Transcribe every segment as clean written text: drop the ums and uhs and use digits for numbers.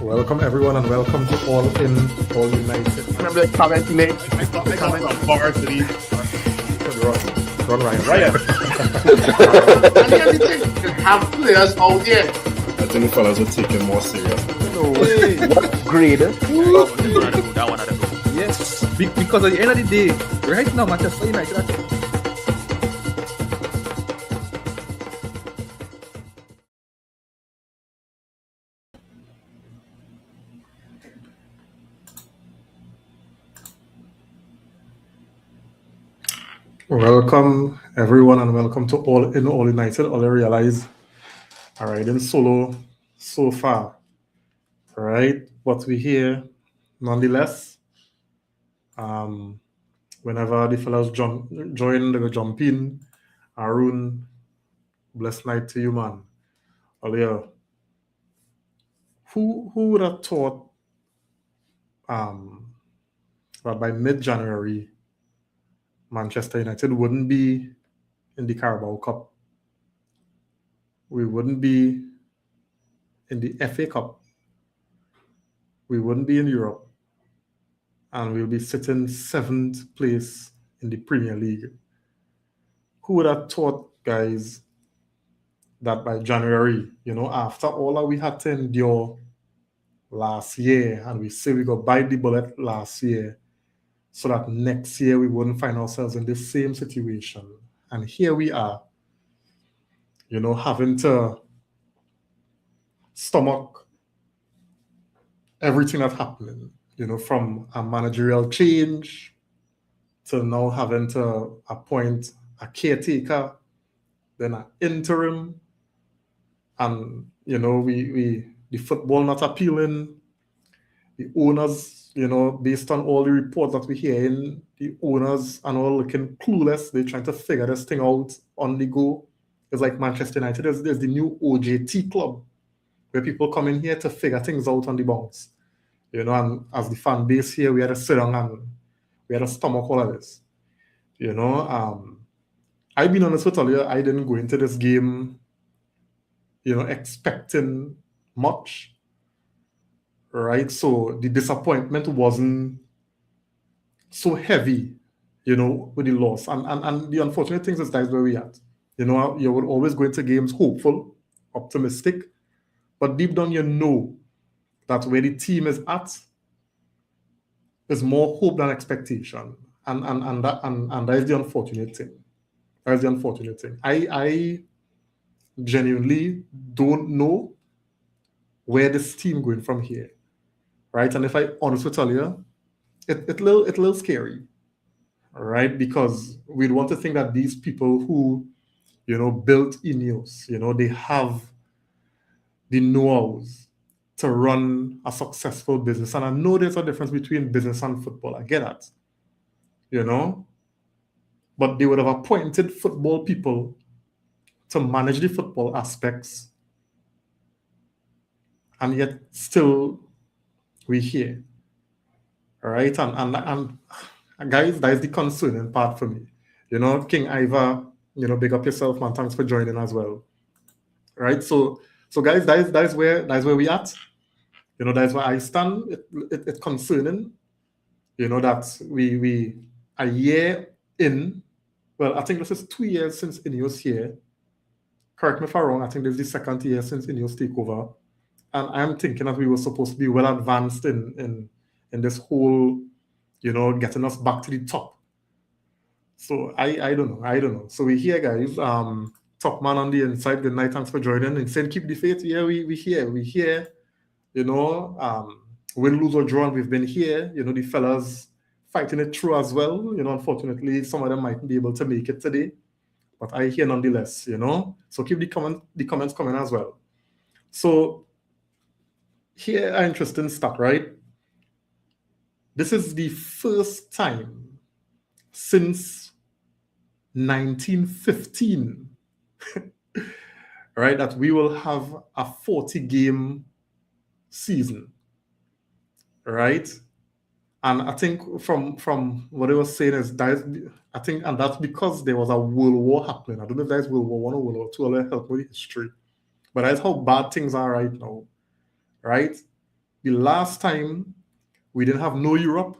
Welcome everyone and welcome to All In, All United. Remember the comment late? I got bars to these. Run Ryan. And everything, you have players out there. I think the fellas are taking more serious. No way. What grade? That one at the go. Yes. Because at the end of the day, right now, Manchester United are Welcome everyone and welcome to All In, All United. All I realize are riding solo so far. Right? But we here nonetheless. Whenever the fellas join, they go jump in. Arun, blessed night to you, man. Earlier, who would have thought that by mid-January Manchester United wouldn't be in the Carabao Cup? We wouldn't be in the FA Cup. We wouldn't be in Europe. And we'll be sitting 7th place in the Premier League. Who would have thought, guys, that by January, after all that we had to endure last year, and we say we got bite the bullet last year, so that next year we wouldn't find ourselves in the same situation. And here we are, having to stomach everything that's happening, from a managerial change to now having to appoint a caretaker, then an interim, and the football not appealing, the owners, based on all the reports that we hear in, the owners and all looking clueless. They're trying to figure this thing out on the go. It's like Manchester United, there's the new OJT club where people come in here to figure things out on the bounce. And as the fan base here, we had to sit down and we had to stomach all of this. I've been honest with you, I didn't go into this game, expecting much. Right? So the disappointment wasn't so heavy, with the loss. And the unfortunate thing is that's where we at. You would always go into games hopeful, optimistic, but deep down you know that where the team is at is more hope than expectation. And that is the unfortunate thing. That is the unfortunate thing. I genuinely don't know where this team going from here. Right? And if I honestly tell you, it's a little scary. Right? Because we'd want to think that these people who, built Ineos, they have the know-hows to run a successful business. And I know there's a difference between business and football. I get that. But they would have appointed football people to manage the football aspects. And yet still we're here. All right? And guys, that is the concerning part for me. King Ivor, big up yourself, man. Thanks for joining as well. Right? So guys, that is where we at. That is where I stand. It's concerning, that we a year in, well, I think this is 2 years since Ineos here. Correct me if I'm wrong, I think this is the 2nd year since Ineos takeover. And I'm thinking that we were supposed to be well advanced in this whole, getting us back to the top. So I don't know. So we're here, guys. Top man on the inside. Good night. Thanks for joining. And saying keep the faith. Yeah, we here. We here. Win, lose or draw, and we've been here. The fellas fighting it through as well. Unfortunately, some of them mightn't be able to make it today, but I here nonetheless. So keep the comments coming as well. So here, an interesting stat, right? This is the first time since 1915, right, that we will have a 40-game season, right? And I think from what I was saying is that I think, and that's because there was a world war happening. I don't know if that's World War I or World War II. I'll help with history, but that's how bad things are right now. Right? The last time we didn't have no Europe,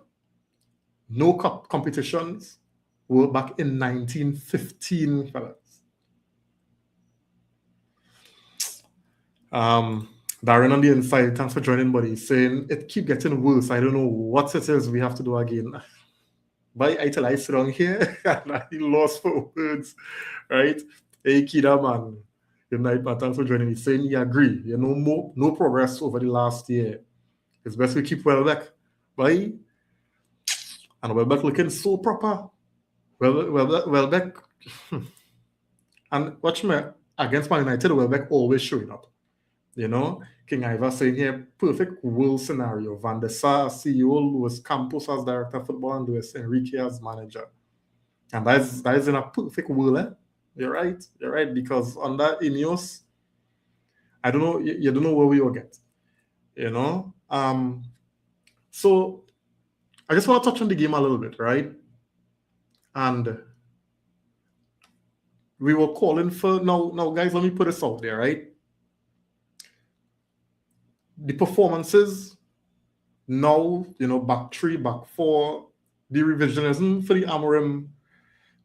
no cup competitions, were back in 1915, fellas. Darren on the inside, thanks for joining, buddy. Saying it keep getting worse. I don't know what it is we have to do again. But until I sit down here and I lost for words, right? Hey, Kida, man. Good night, man. Thanks for joining me. Saying he agree. You know, no progress over the last year. It's best we keep Welbeck. Bye. And Welbeck looking so proper. Welbeck. And watch me, against Man United, Welbeck always showing up. You know, King Ivar saying here, perfect world scenario. Van der Sar as CEO, Luis Campos as director of football, and Luis Enrique as manager. And that is in a perfect world, eh? You're right, because under Ineos, I don't know, you don't know where we will get. You know? So I just want to touch on the game a little bit, right? And we were calling for now, guys, let me put this out there, right? The performances now, you know, back 3, back 4, the revisionism for the Amorim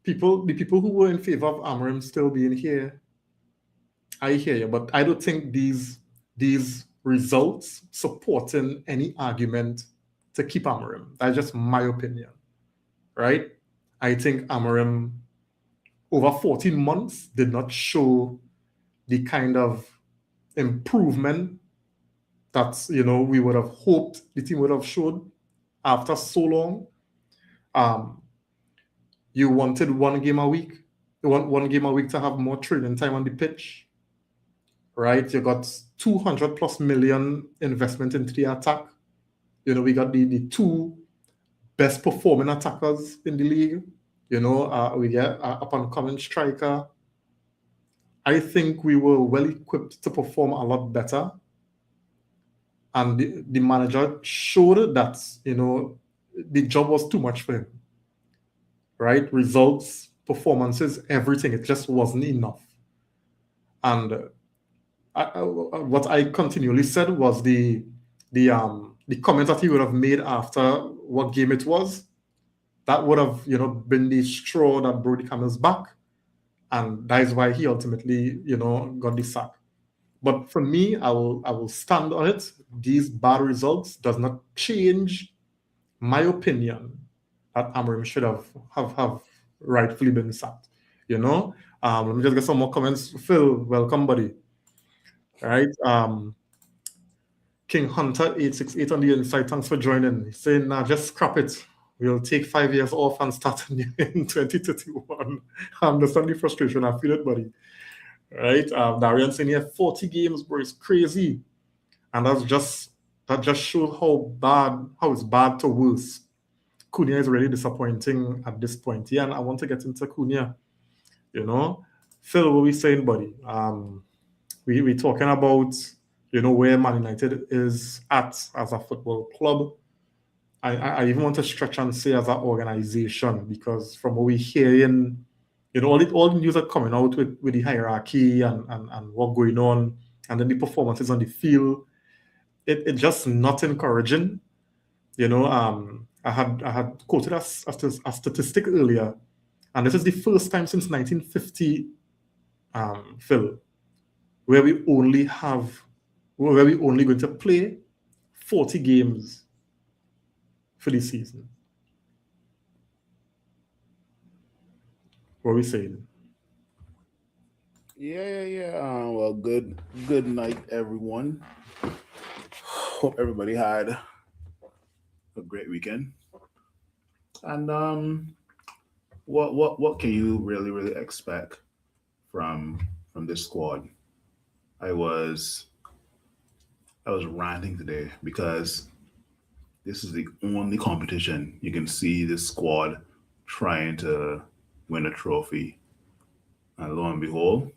people, the people who were in favor of Amorim still being here, I hear you, but I don't think these results supporting any argument to keep Amorim. That's just my opinion, right? I think Amorim over 14 months did not show the kind of improvement that, you know, we would have hoped the team would have showed after so long. You wanted one game a week. You want one game a week to have more training time on the pitch, right? You got 200 plus million investment into the attack. You know, we got the 2 best performing attackers in the league. You know, we get up and coming striker. I think we were well equipped to perform a lot better. And the manager showed that, you know, the job was too much for him, right? Results, performances, everything. It just wasn't enough. And what I continually said was the comment that he would have made after what game it was, that would have, you know, been the straw that broke the camel's back. And that is why he ultimately, you know, got the sack. But for me, I will stand on it. These bad results does not change my opinion that Amorim should have rightfully been sacked. You know, let me just get some more comments. Phil, welcome, buddy. All right. King Hunter 868 on the inside. Thanks for joining. He's saying, nah, just scrap it. We'll take 5 years off and start in 2031. I understand the frustration. I feel it, buddy. Right? Darian saying here 40 games, bro, it's crazy. And that just shows how it's bad to worse. Cunha is really disappointing at this point. Yeah, and I want to get into Cunha. You know? Phil, what we saying, buddy? We talking about, you know, where Man United is at as a football club. I even want to stretch and say as an organization, because from what we hearing, you know, all the news are coming out with the hierarchy and what's going on, and then the performances on the field, it's just not encouraging. You know, I had quoted a statistic earlier, and this is the first time since 1950, Phil, where we only going to play 40 games for this season. What are we saying? Yeah. Well, good night, everyone. Hope everybody had a great weekend. And what can you really expect from this squad? I was ranting today because this is the only competition you can see this squad trying to win a trophy. And lo and behold,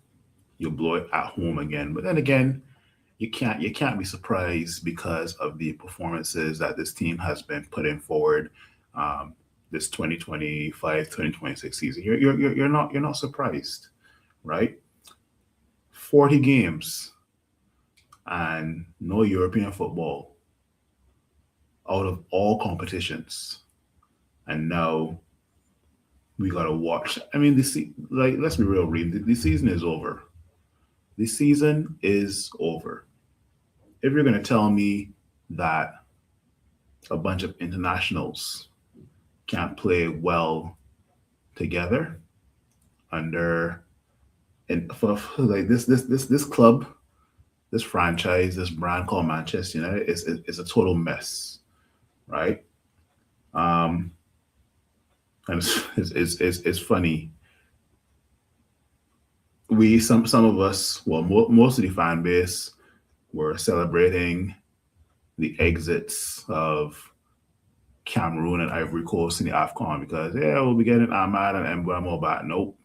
you blow it at home again. But then again, you can't be surprised because of the performances that this team has been putting forward this 2025-2026 season. You're not surprised, right? 40 games and no European football. out of all competitions, and now we gotta watch. I mean, let's be real, Reed. The season is over. The season is over. If you're gonna tell me that a bunch of internationals can't play well together under and for like this club, this franchise, this brand called Manchester United is a total mess, right? Um, and it's funny. Some of us, well, most of the fan base were celebrating the exits of Cameroon and Ivory Coast in the AFCON because we'll be getting Ahmad and Mbeumo back. Nope.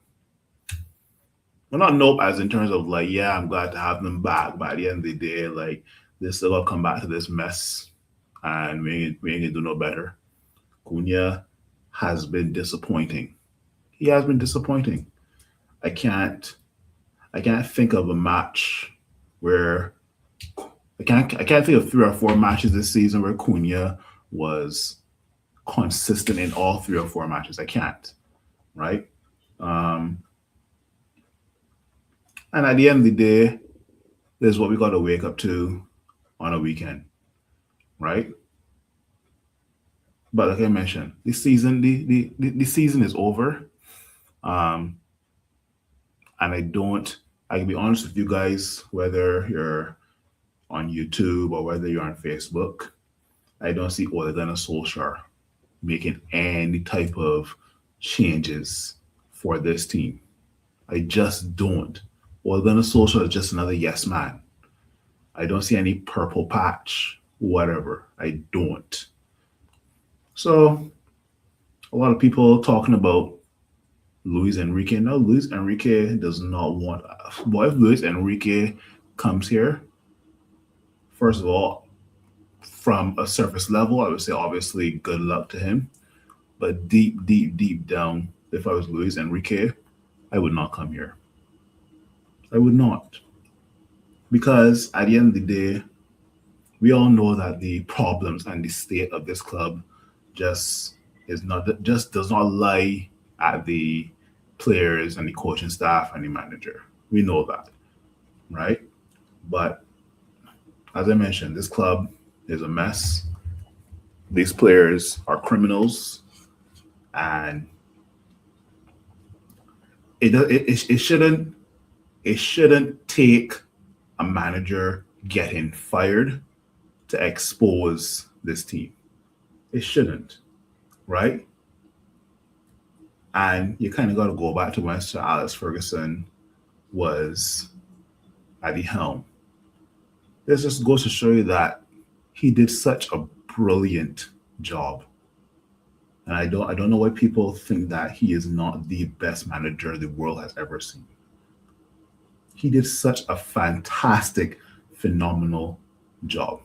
Well, not nope as in terms of like, yeah, I'm glad to have them back. But at the end of the day, like, this still gonna come back to this mess, and we ain't gonna do no better. Cunha has been disappointing. He has been disappointing. I can't think of a match where I can't think of 3 or 4 matches this season where Cunha was consistent in all 3 or 4 matches. I can't, right? And at the end of the day, this is what we got to wake up to on a weekend, right? But like I mentioned, the season is over. And I can be honest with you guys, whether you're on YouTube or whether you're on Facebook, I don't see Ole Gunnar Solskjaer making any type of changes for this team. I just don't. Ole Gunnar Solskjaer is just another yes man. I don't see any purple patch, whatever. I don't. So a lot of people talking about Luis Enrique. No, Luis Enrique does not want. Well, if Luis Enrique comes here, first of all, from a surface level, I would say obviously good luck to him. But deep down, if I was Luis Enrique, I would not come here. I would not. Because at the end of the day, we all know that the problems and the state of this club just does not lie at the players and the coaching staff and the manager. We know that, right? But as I mentioned, this club is a mess. These players are criminals, and it shouldn't take a manager getting fired to expose this team. It shouldn't, right? And you kind of got to go back to when Sir Alex Ferguson was at the helm. This just goes to show you that he did such a brilliant job. And I don't know why people think that he is not the best manager the world has ever seen. He did such a fantastic, phenomenal job.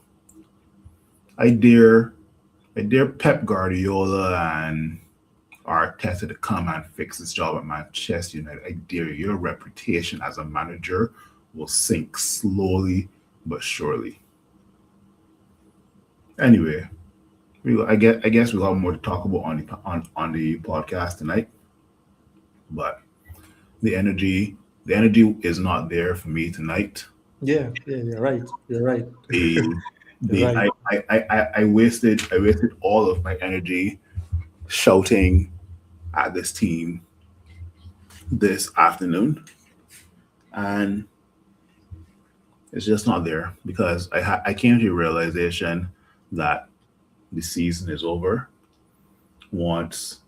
I dare Pep Guardiola and Arteta to come and fix this job at Manchester United. I dare you. Your reputation as a manager will sink slowly but surely. Anyway, I guess we'll have more to talk about on the podcast tonight. But the energy is not there for me tonight. Yeah, you're right. I wasted all of my energy shouting at this team this afternoon, and it's just not there because I came to the realization that the season is over. Once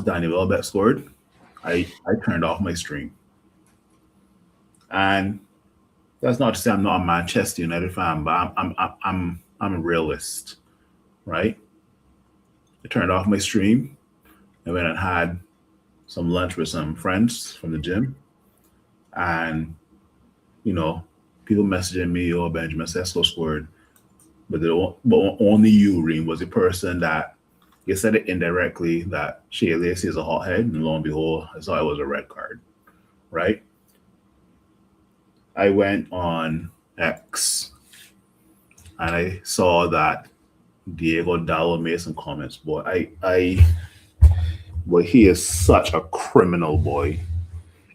Danny Welbeck scored, I turned off my stream. And that's not to say I'm not a Manchester United fan, but I'm a realist, right? I turned off my stream. I went and had some lunch with some friends from the gym, and people messaging me, "Oh, Benjamin Sesko scored," but only you, Reem, was the person that you said it indirectly that Shea Lacey is a hothead, and lo and behold, I saw it was a red card, right? I went on X and I saw that Diego Dallo made some comments, boy. Boy, he is such a criminal, boy.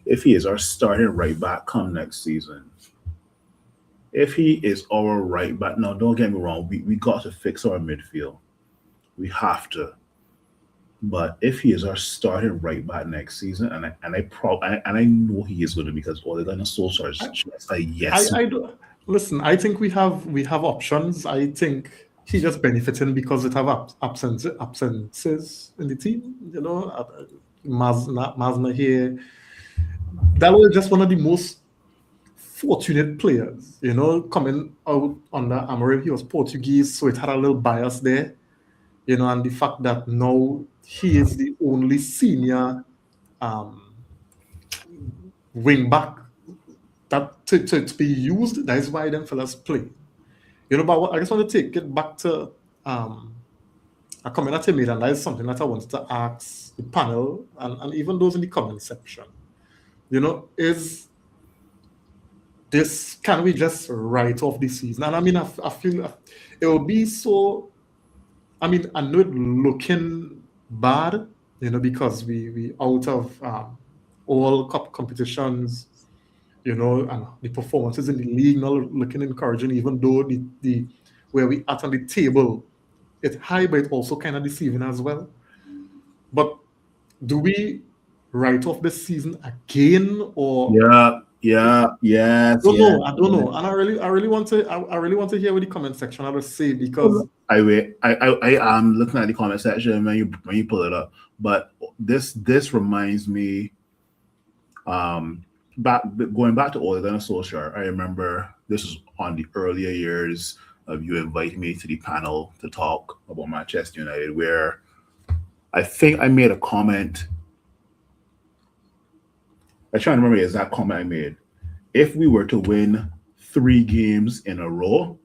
If he is our starting right back come next season, if he is our right back, no, don't get me wrong, we got to fix our midfield. We have to. But if he is our starting right back next season, and I know he is going to because Ole Gunnar Solskjaer is just a yes. I do listen. I think we have options. I think he just benefiting because it have absences in the team. You know, Masna here. That was just one of the most fortunate players. You know, coming out under Amorim, he was Portuguese, so it had a little bias there. You know, and the fact that now he is the only senior um, wing back that to be used. That is why them fellas play. You know, but I just want to take it back to a comment that I made, and that is something that I wanted to ask the panel and even those in the comment section. You know, is this, can we just write off this season? And I mean, I feel it will be so. I mean, I know it looking bad, you know, because we out of all cup competitions, you know, and the performances in the league not looking encouraging, even though the where we at on the table, it's high, but it's also kind of deceiving as well. But do we write off this season again, or Yes. I don't know, and I really want to hear what the comment section have to say, because I am looking at the comment section when you pull it up, but this reminds me, going back to Ole Gunnar Solskjaer. I remember this was on the earlier years of you inviting me to the panel to talk about Manchester United, where I think I made a comment. I'm trying to remember the exact comment I made. If we were to win 3 games in a row,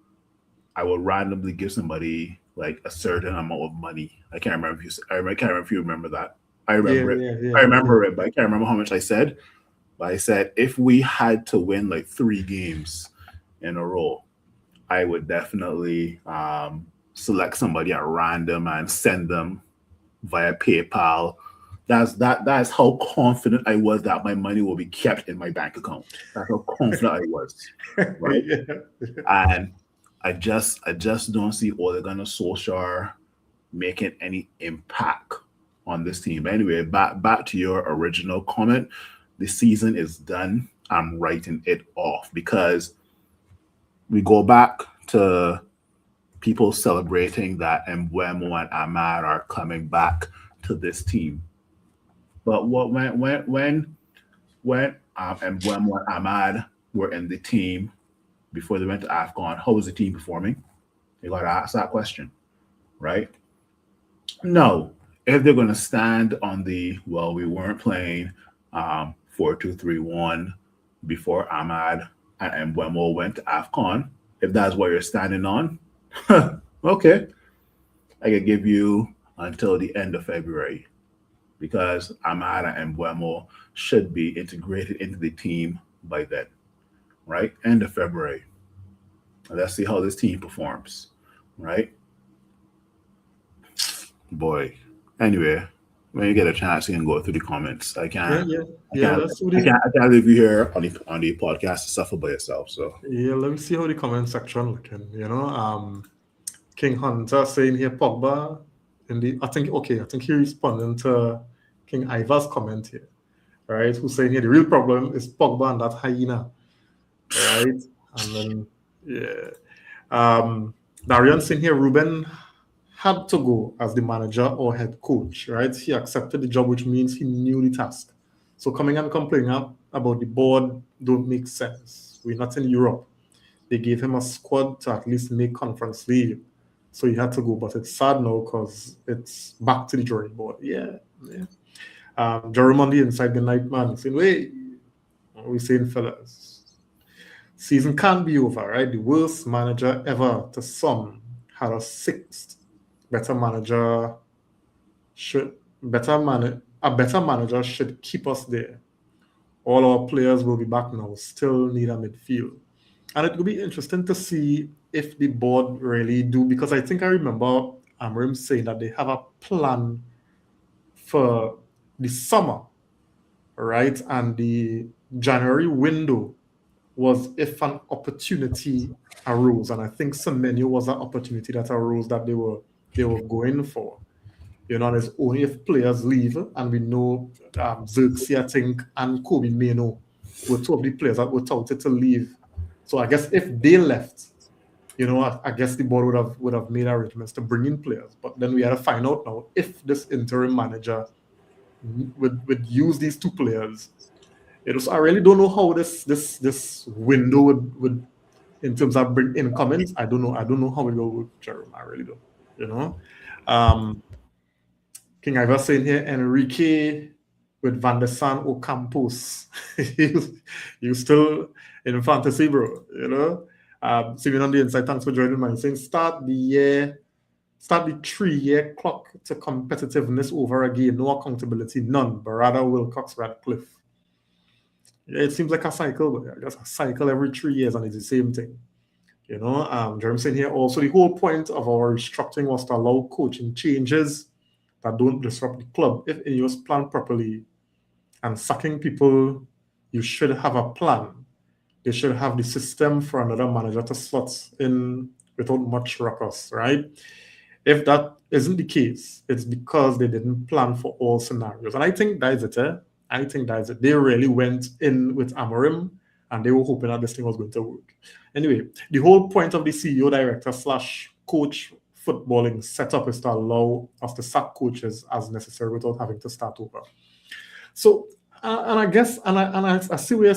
I would randomly give somebody like a certain amount of money. I can't remember if you remember that. I remember it. I remember it, but I can't remember how much I said. But I said if we had to win like 3 games in a row, I would definitely select somebody at random and send them via PayPal. That's how confident I was that my money will be kept in my bank account. That's how confident I was. Right? And I just don't see Ole Gunnar Solskjaer making any impact on this team. But anyway, back to your original comment. The season is done. I'm writing it off because we go back to people celebrating that Mbeumo and Ahmad are coming back to this team. But when Mbeumo and Ahmad were in the team before they went to AFCON, how was the team performing? You got to ask that question, right? No. If they're going to stand on we weren't playing 4-2-3-1 before Ahmad and Mbeumo went to AFCON, if that's what you're standing on, okay. I could give you until the end of February because Ahmad and Mbeumo should be integrated into the team by then, right? End of February. Let's see how this team performs, right? Boy. Anyway, when you get a chance, you can go through the comments. I can't leave you here on the podcast to suffer by yourself. So let me see how the comment section looking. You know, King Hunter saying here Pogba I think he responding to King Ivar's comment here, right? Who's saying here the real problem is Pogba and that hyena, right? And then Darian saying here Ruben had to go as the manager or head coach, right? He accepted the job, which means he knew the task. So coming and complaining about the board don't make sense. We're not in Europe. They gave him a squad to at least make Conference League. So he had to go, but it's sad now because it's back to the drawing board. Yeah. Jerome on the inside, the night man, saying, wait, what are we saying, fellas? Season can't be over, right? The worst manager ever to some had a 6th. A better manager should keep us there. All our players will be back now. Still need a midfield. And it will be interesting to see if the board really do, because I think I remember Amrim saying that they have a plan for the summer, right? And the January window was if an opportunity arose, and I think Semenyo was an opportunity that arose that they were going for. And it's only if players leave, and we know Xerxes, I think, and Kobe Mano were two of the players that were touted to leave. So I guess if they left, I guess the board would have made arrangements to bring in players. But then we had to find out now if this interim manager would use these two players. So I really don't know how this window would in terms of bring incomings. I don't know how it will work, Jerome. I really don't. King Ivor saying here, Enrique with Van der Sar Ocampos. you still in fantasy, bro. Steven on the inside, thanks for joining me. Saying start the 3-year clock to competitiveness over again. No accountability, none. Barada, Wilcox, Radcliffe. Yeah, it seems like a cycle, but just a cycle every 3 years, and it's the same thing. Jeremy saying here also the whole point of our restructuring was to allow coaching changes that don't disrupt the club. If it was planned properly and sacking people, you should have a plan. They should have the system for another manager to slot in without much ruckus, right? If that isn't the case, it's because they didn't plan for all scenarios. And I think that's it. I think that's it. They really went in with Amorim and they were hoping that this thing was going to work. Anyway, the whole point of the CEO, director / coach footballing setup is to allow us to sack coaches as necessary without having to start over. So, and I guess, I see where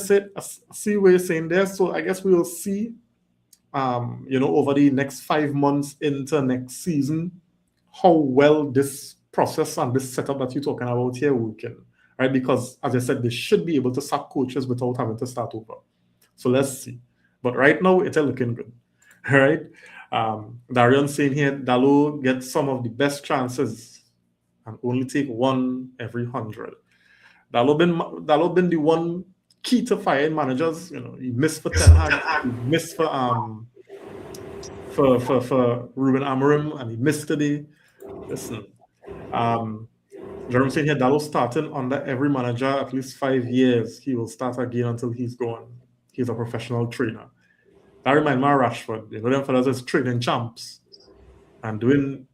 you're saying there. So I guess we will see, over the next 5 months into next season, how well this process and this setup that you're talking about here working, right? Because as I said, they should be able to sack coaches without having to start over. So let's see. But right now, it's looking good, right? Darian saying here, Dalo gets some of the best chances and only take one every 100. Dalo been the one key to firing managers. He missed for Ten Hag, he missed for Ruben Amorim, and he missed today. Listen, Jerome saying here, Dalo starting under every manager at least 5 years. He will start again until he's gone. He's a professional trainer. That reminds me of Rashford. Them fellas is training champs and doing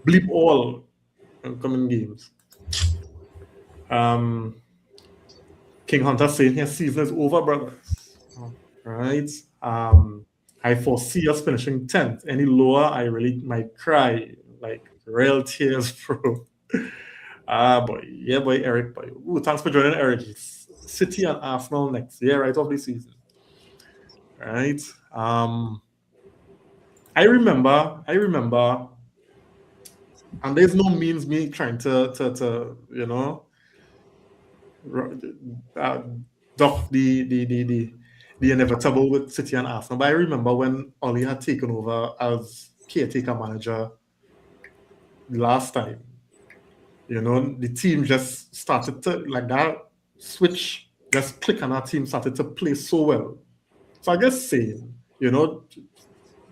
bleep all in coming games. King Hunter saying here, season is over, brothers. Right? I foresee us finishing 10th. Any lower, I really might cry. Like real tears, bro. Boy. Yeah, boy, Eric, boy. Ooh, thanks for joining, Eric. City and Arsenal next year, right off the season. Right. I remember, and there's no means me trying to duck the inevitable with City and Arsenal. But I remember when Oli had taken over as caretaker manager last time. The team just started to, like that switch, just click, and our team started to play so well. So I guess saying,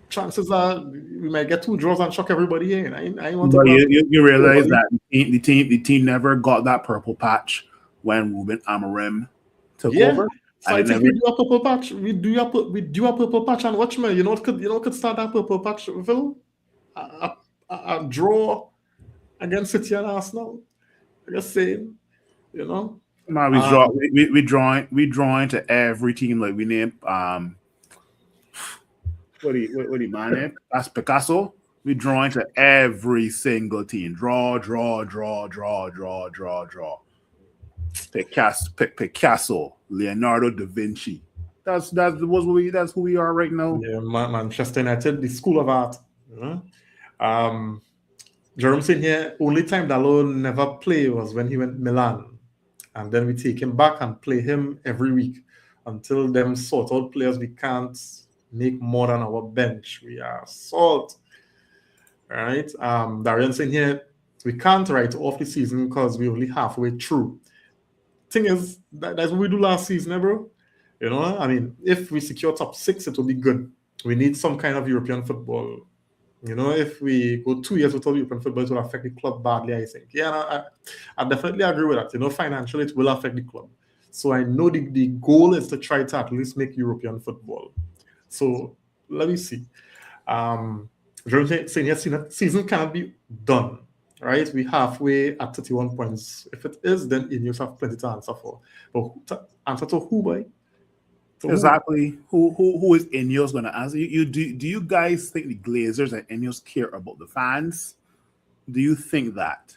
chances are we might get 2 draws and shock everybody in. I want to. But you realize that the team never got that purple patch when Ruben Amorim took over. So I think we do a purple patch. We do a purple patch, and watch me. Could start that purple patch, Phil? A draw against City and Arsenal. I guess saying, Man, we drawing to every team, like we name what do you man? That's Picasso. We drawing to every single team. Draw. Picasso, Leonardo da Vinci. That's who we are right now. Yeah, Manchester United, the school of art. Jerome saying here, only time Dalo never play was when he went Milan. And then we take him back and play him every week until them sort out players we can't make more than our bench. We are salt. Right? Darian saying here, we can't write off the season because we're only halfway through. Thing is, that's what we do last season, bro. I mean, if we secure top 6, it will be good. we need some kind of European football. You know, if we go 2 years without European football, it will affect the club badly, I think. Yeah, I definitely agree with that. You know, financially, it will affect the club. So I know the goal is to try to at least make European football. So let me see. Jerome saying yes, season cannot be done, right? We halfway at 31 points. If it is, then Ineos have plenty to answer for. But answer to who, boy? Exactly. Who is Ineos going to answer? Do you guys think the Glazers and Ineos care about the fans? Do you think that?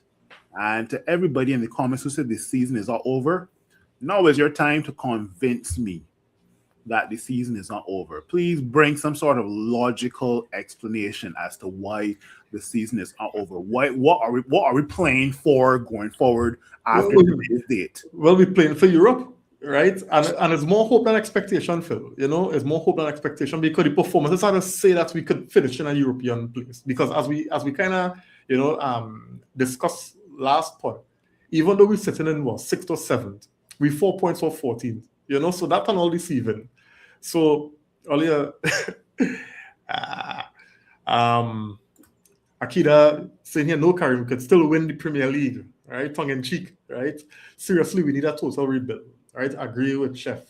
And to everybody in the comments who said the season is not over, now is your time to convince me that the season is not over. Please bring some sort of logical explanation as to why the season is not over. What are we playing for going forward after today's date? Well, we're playing for Europe, right? And it's more hope than expectation, Phil. You know, it's more hope than expectation because the performances are to say that we could finish in a European place. Because as we kind of discussed last point, even though we're sitting in 6th or 7th, we 4 points off 14th. You know, so that's an all deceiving. So earlier, Akida saying here, no, Karim could still win the Premier League, right? Tongue in cheek, right? Seriously, we need a total rebuild, right? Agree with Chef.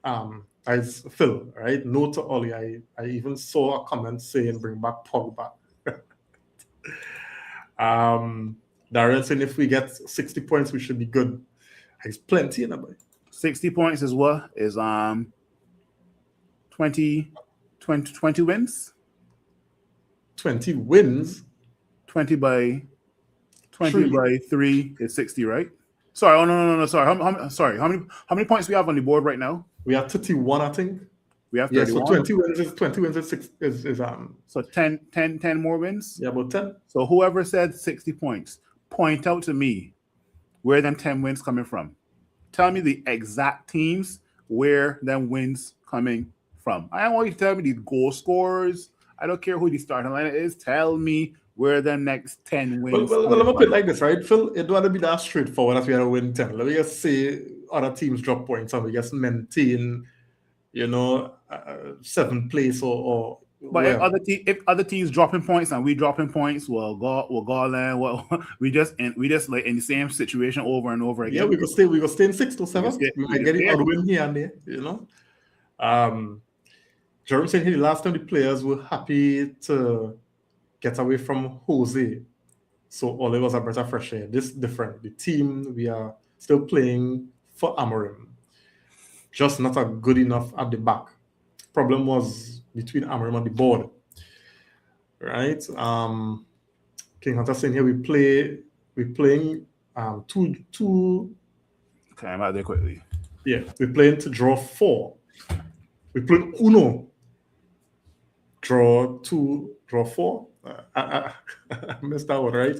As Phil, right? No to Ollie. I even saw a comment saying bring back Pogba. Darren saying if we get 60 points, we should be good. There's plenty in it. 60 points is what? Is 20 wins? 20 wins? 20 by 3 is 60, right? Sorry, oh no. Sorry. How many points we have on the board right now? We have 31, I think. We have 31. So 20 wins is so 10 more wins? Yeah, about 10. So whoever said 60 points, point out to me where them 10 wins coming from. Tell me the exact teams where them wins coming from. I don't want you to tell me the goal scorers. I don't care who the starting line is. Tell me where the next 10 wins. Well, let me put it like this, right, Phil? It don't want to be that straightforward as we had to win 10. Let me just say other teams drop points and we just maintain, 7th place or but if other teams dropping points and we dropping points, we'll go land. Well, we just like in the same situation over and over again. Yeah, we go stay in 6th or 7th. We might get it win here and there, Jerome saying here the last time the players were happy to get away from Jose. So all it was a breath of fresh air. This is different. The team, we are still playing for Amorim. Just not a good enough at the back. Problem was between Amorim and the board. Right? King Hunter saying here we're playing two. Okay, I'm out there quickly. Yeah, we're playing to draw 4. We're playing Uno. Draw 2, draw 4. I missed that one, right?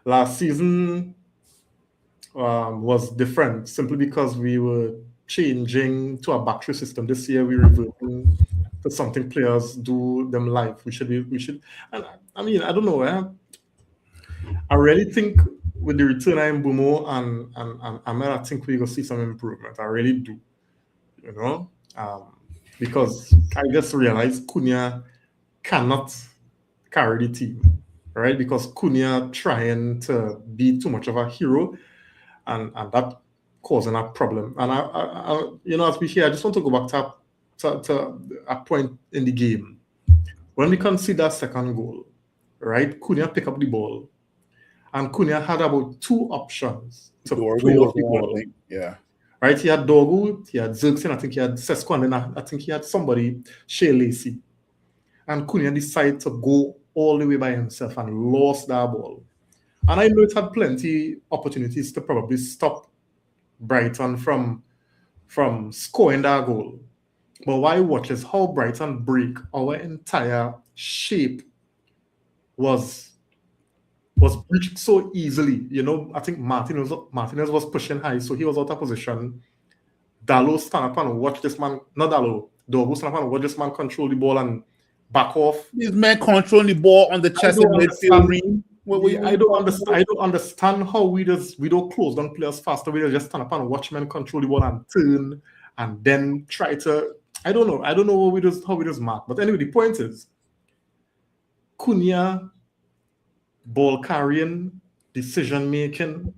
Last season was different simply because we were changing to a battery system. This year we're reverting to something players do them live. We should. And I mean, I don't know. I really think with the return of Mbumo and Ahmed, I think we're gonna see some improvement. I really do. Because I just realized Cunha cannot carry the team, right? Because Cunha trying to be too much of a hero, and that causing a problem. And I as we hear, I just want to go back to a point in the game when we concede that second goal, right? Cunha pick up the ball, and Cunha had about 2 options to play off the ball. Yeah. Right, he had Dorgu, he had Zirkzee, I think he had Sesko, and then I think he had somebody, Shea Lacey. And Cunha decided to go all the way by himself and lost that ball. And I know it had plenty opportunities to probably stop Brighton from scoring that goal. But what I watch is how Brighton break our entire shape was breached so easily. I think Martinez was pushing high, so he was out of position. Dalot stand up and watch this man, not Dalot, Dorgu stand up and watch this man control the ball and back off. These men controlling the ball on the chest of midfield ring. I don't understand how we don't close down players faster. We just stand up and watch men control the ball and turn and then try to. I don't know. I don't know how we just mark. But anyway, the point is, Cunha, ball carrying, decision making,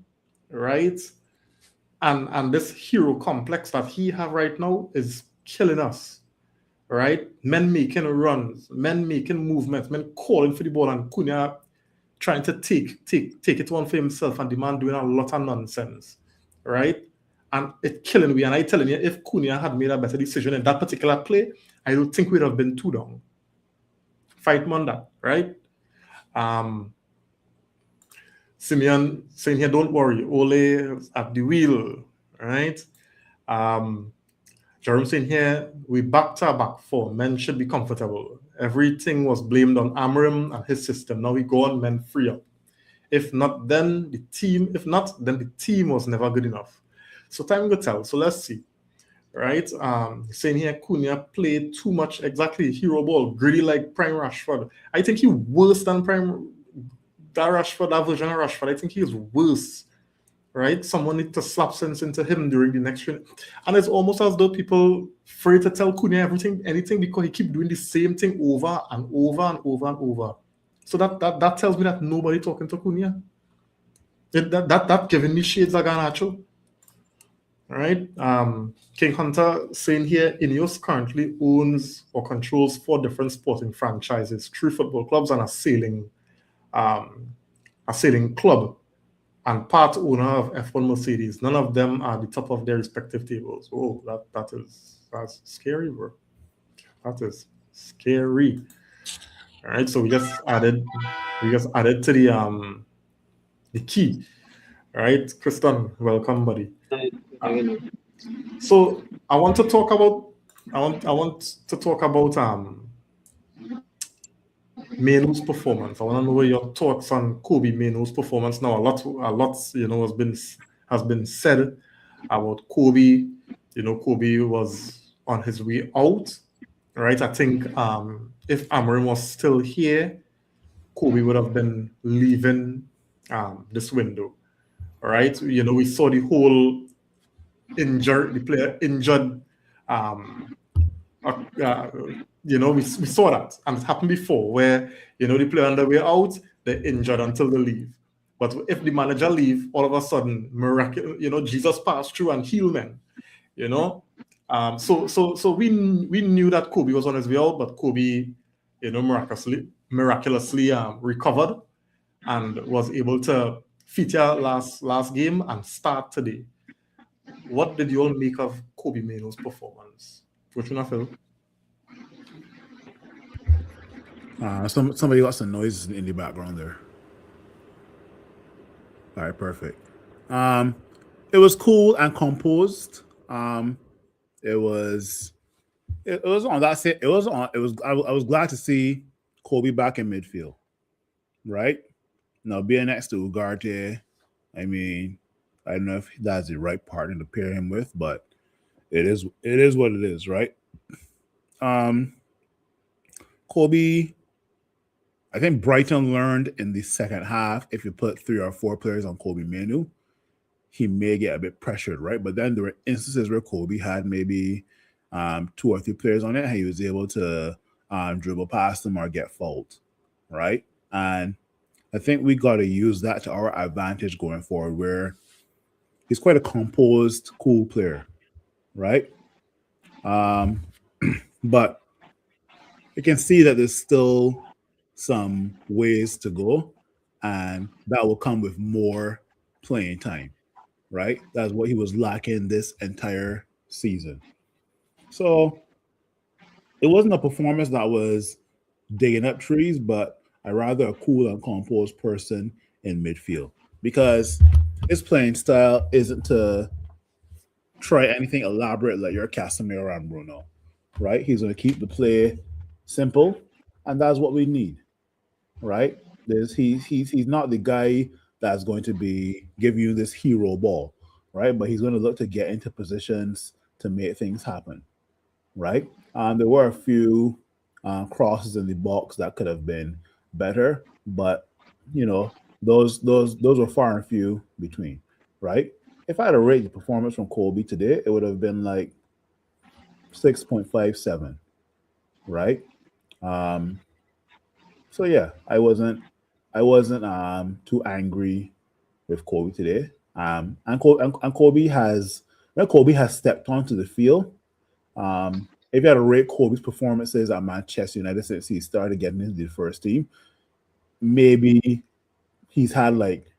right? And this hero complex that he have right now is killing us, right? Men making runs, men making movements, men calling for the ball, and Cunha trying to take it on for himself, and the man doing a lot of nonsense, right? And it killing me. And I telling you, if Cunha had made a better decision in that particular play, I don't think we'd have been too down. Fight on that, right? Simeon saying here, don't worry, Ole at the wheel, right? Jerome saying here, we back to our back four. Men should be comfortable. Everything was blamed on Amram and his system. Now we go on, men free up. If not, then the team was never good enough. So time will tell. So let's see. Right? Saying here, Cunha played too much exactly hero ball, greedy like prime Rashford. I think he worse than prime that Rashford, that version of Rashford. I think he is worse. Right? Someone needs to slap sense into him during the next training. And it's almost as though people afraid to tell Cunha anything because he keep doing the same thing over and over and over and over. So that tells me that nobody talking to Cunha. That giving me shades of Garnacho. All right. King Hunter saying here, Ineos currently owns or controls 4 different sporting franchises, 3 football clubs, and a sailing club, and part owner of F1 Mercedes. None of them are the top of their respective tables. Oh, that's scary, bro. That is scary. All right, so we just added to the key. All right, Kristen, welcome, buddy. So I want to talk about Mainoo's performance. I want to know your thoughts on Kobe Mainoo's performance. Now a lot has been said about Kobe. Kobe was on his way out, right? I think if Amarim was still here, Kobe would have been leaving this window. All right, we saw the whole player injured. We saw that, and it happened before, where the player on the way out, they're injured until they leave. But if the manager leave, all of a sudden, miracle, Jesus passed through and healed men. So we knew that Kobe was on his way out, but Kobe, miraculously recovered and was able to feature last game and start today. What did you all make of Kobe Mainoo's performance? Fortuna Phil? Somebody got some noise in the background there. All right, perfect. It was cool and composed. It was on. That's it. It was on. It was. I was glad to see Kobe back in midfield. Right now, being next to Ugarte, I mean, I don't know if that's the right partner to pair him with, but it is what it is, right? Kobe, I think Brighton learned in the second half, if you put 3 or 4 players on Kobe Mainoo, he may get a bit pressured, right? But then there were instances where Kobe had maybe 2 or 3 players on it, and he was able to dribble past them or get fouled, right? And I think we got to use that to our advantage going forward, where he's quite a composed, cool player, right? But you can see that there's still some ways to go, and that will come with more playing time, right? That's what he was lacking this entire season. So it wasn't a performance that was digging up trees, but I'd rather a cool and composed person in midfield, because his playing style isn't to try anything elaborate like your Casemiro and Bruno, right? He's going to keep the play simple, and that's what we need, right? He's not the guy that's going to be giving you this hero ball, right? But he's going to look to get into positions to make things happen, right? There were a few crosses in the box that could have been better, but those were far and few between, right? If I had to rate the performance from Kobe today, it would have been like 6.57, right? So yeah, I wasn't too angry with Kobe today. And Kobe has stepped onto the field. If you had to rate Kobe's performances at Manchester United since he started getting into the first team, maybe he's had like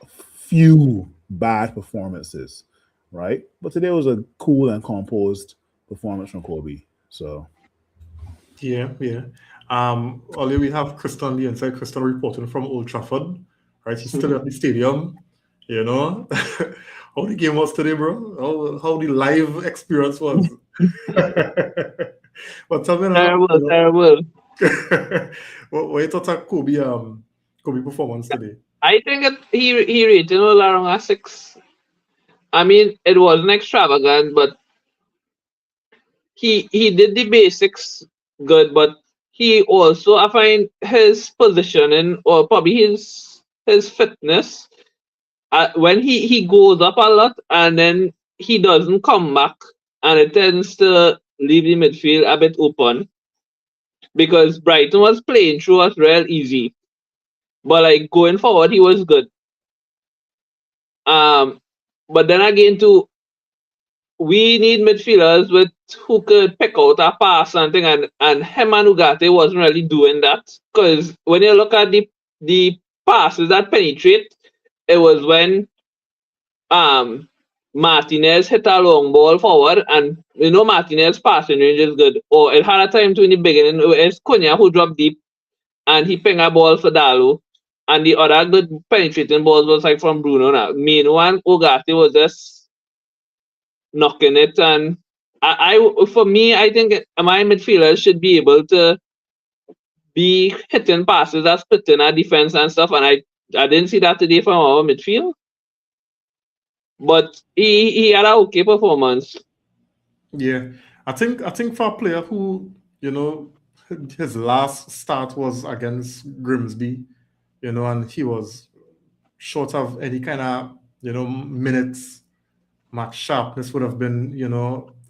a few bad performances, right? But today was a cool and composed performance from Kobe. So Yeah. Earlier we have Kristen on the inside, Kristen reporting from Old Trafford, right? He's still at the stadium, you know. How the game was today, bro? How the live experience was. But tell me now, Terrible. what you thought of Kobe performance today? I think he rated around a 6. I mean, it wasn't extravagant, but he did the basics good. But he also, I find his positioning or probably his fitness, when he goes up a lot and then he doesn't come back, and it tends to leave the midfield a bit open because Brighton was playing through us real easy. But like going forward, he was good. But then again, too, we need midfielders with who could pick out a pass and thing, and him and Ugarte wasn't really doing that. Because when you look at the passes that penetrate, it was when Martinez hit a long ball forward, and Martinez passing range is good. Or it had a time to in the beginning, it's Cunha who dropped deep and he pinged a ball for Dalu. And the other good penetrating balls was like from Bruno. Now, Mino and Ugarte was just knocking it. And for me, I think my midfielders should be able to be hitting passes that's splitting our defense and stuff. And I didn't see that today from our midfield. But he had an okay performance. Yeah, I think for a player who, his last start was against Grimsby, and he was short of any kind of, minutes, match sharpness would have been,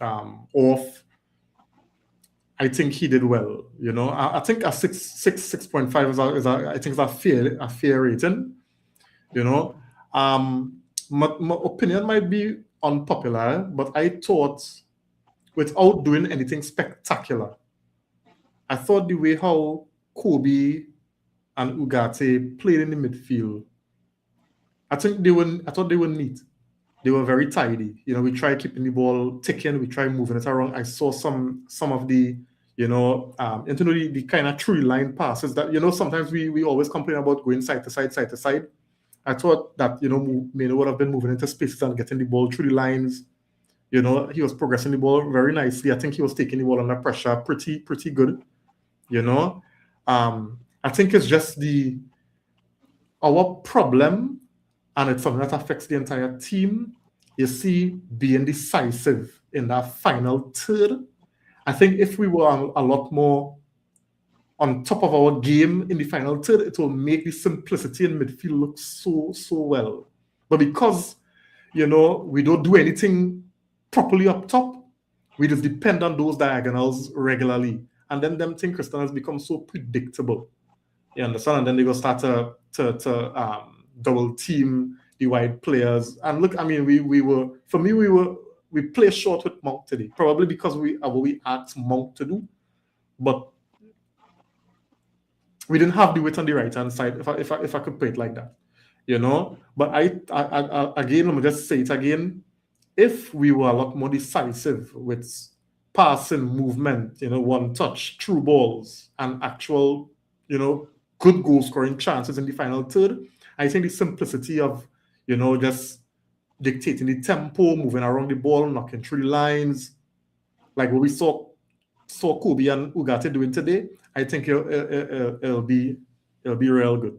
off. I think he did well. I think a 6.5 is I think is a fair rating. My opinion might be unpopular, but I thought, without doing anything spectacular, I thought the way how Kobe and Ugarte played in the midfield, I thought they were neat. They were very tidy. We tried keeping the ball ticking. We tried moving it around. I saw some of the, the kind of tree line passes that, sometimes we always complain about going side to side. I thought that, Mino would have been moving into spaces and getting the ball through the lines. He was progressing the ball very nicely. I think he was taking the ball under pressure pretty good. I think it's just our problem, and it's something that affects the entire team, you see, being decisive in that final third. I think if we were a lot more on top of our game in the final third, it will make the simplicity in midfield look so well. But because, we don't do anything properly up top, we just depend on those diagonals regularly. And then them thing, Christian, has become so predictable. You understand? And then they go start to double team the wide players. And look, I mean, we play short with Mount today, probably because we asked Mount to do, but we didn't have the width on the right hand side. If I could put it like that, But I again, let me just say it again. If we were a lot more decisive with passing, movement, one touch, through balls, and actual, good goal scoring chances in the final third, I think the simplicity of, just dictating the tempo, moving around the ball, knocking through the lines, like what we saw Kobe and Ugarte doing today, I think it'll be real good.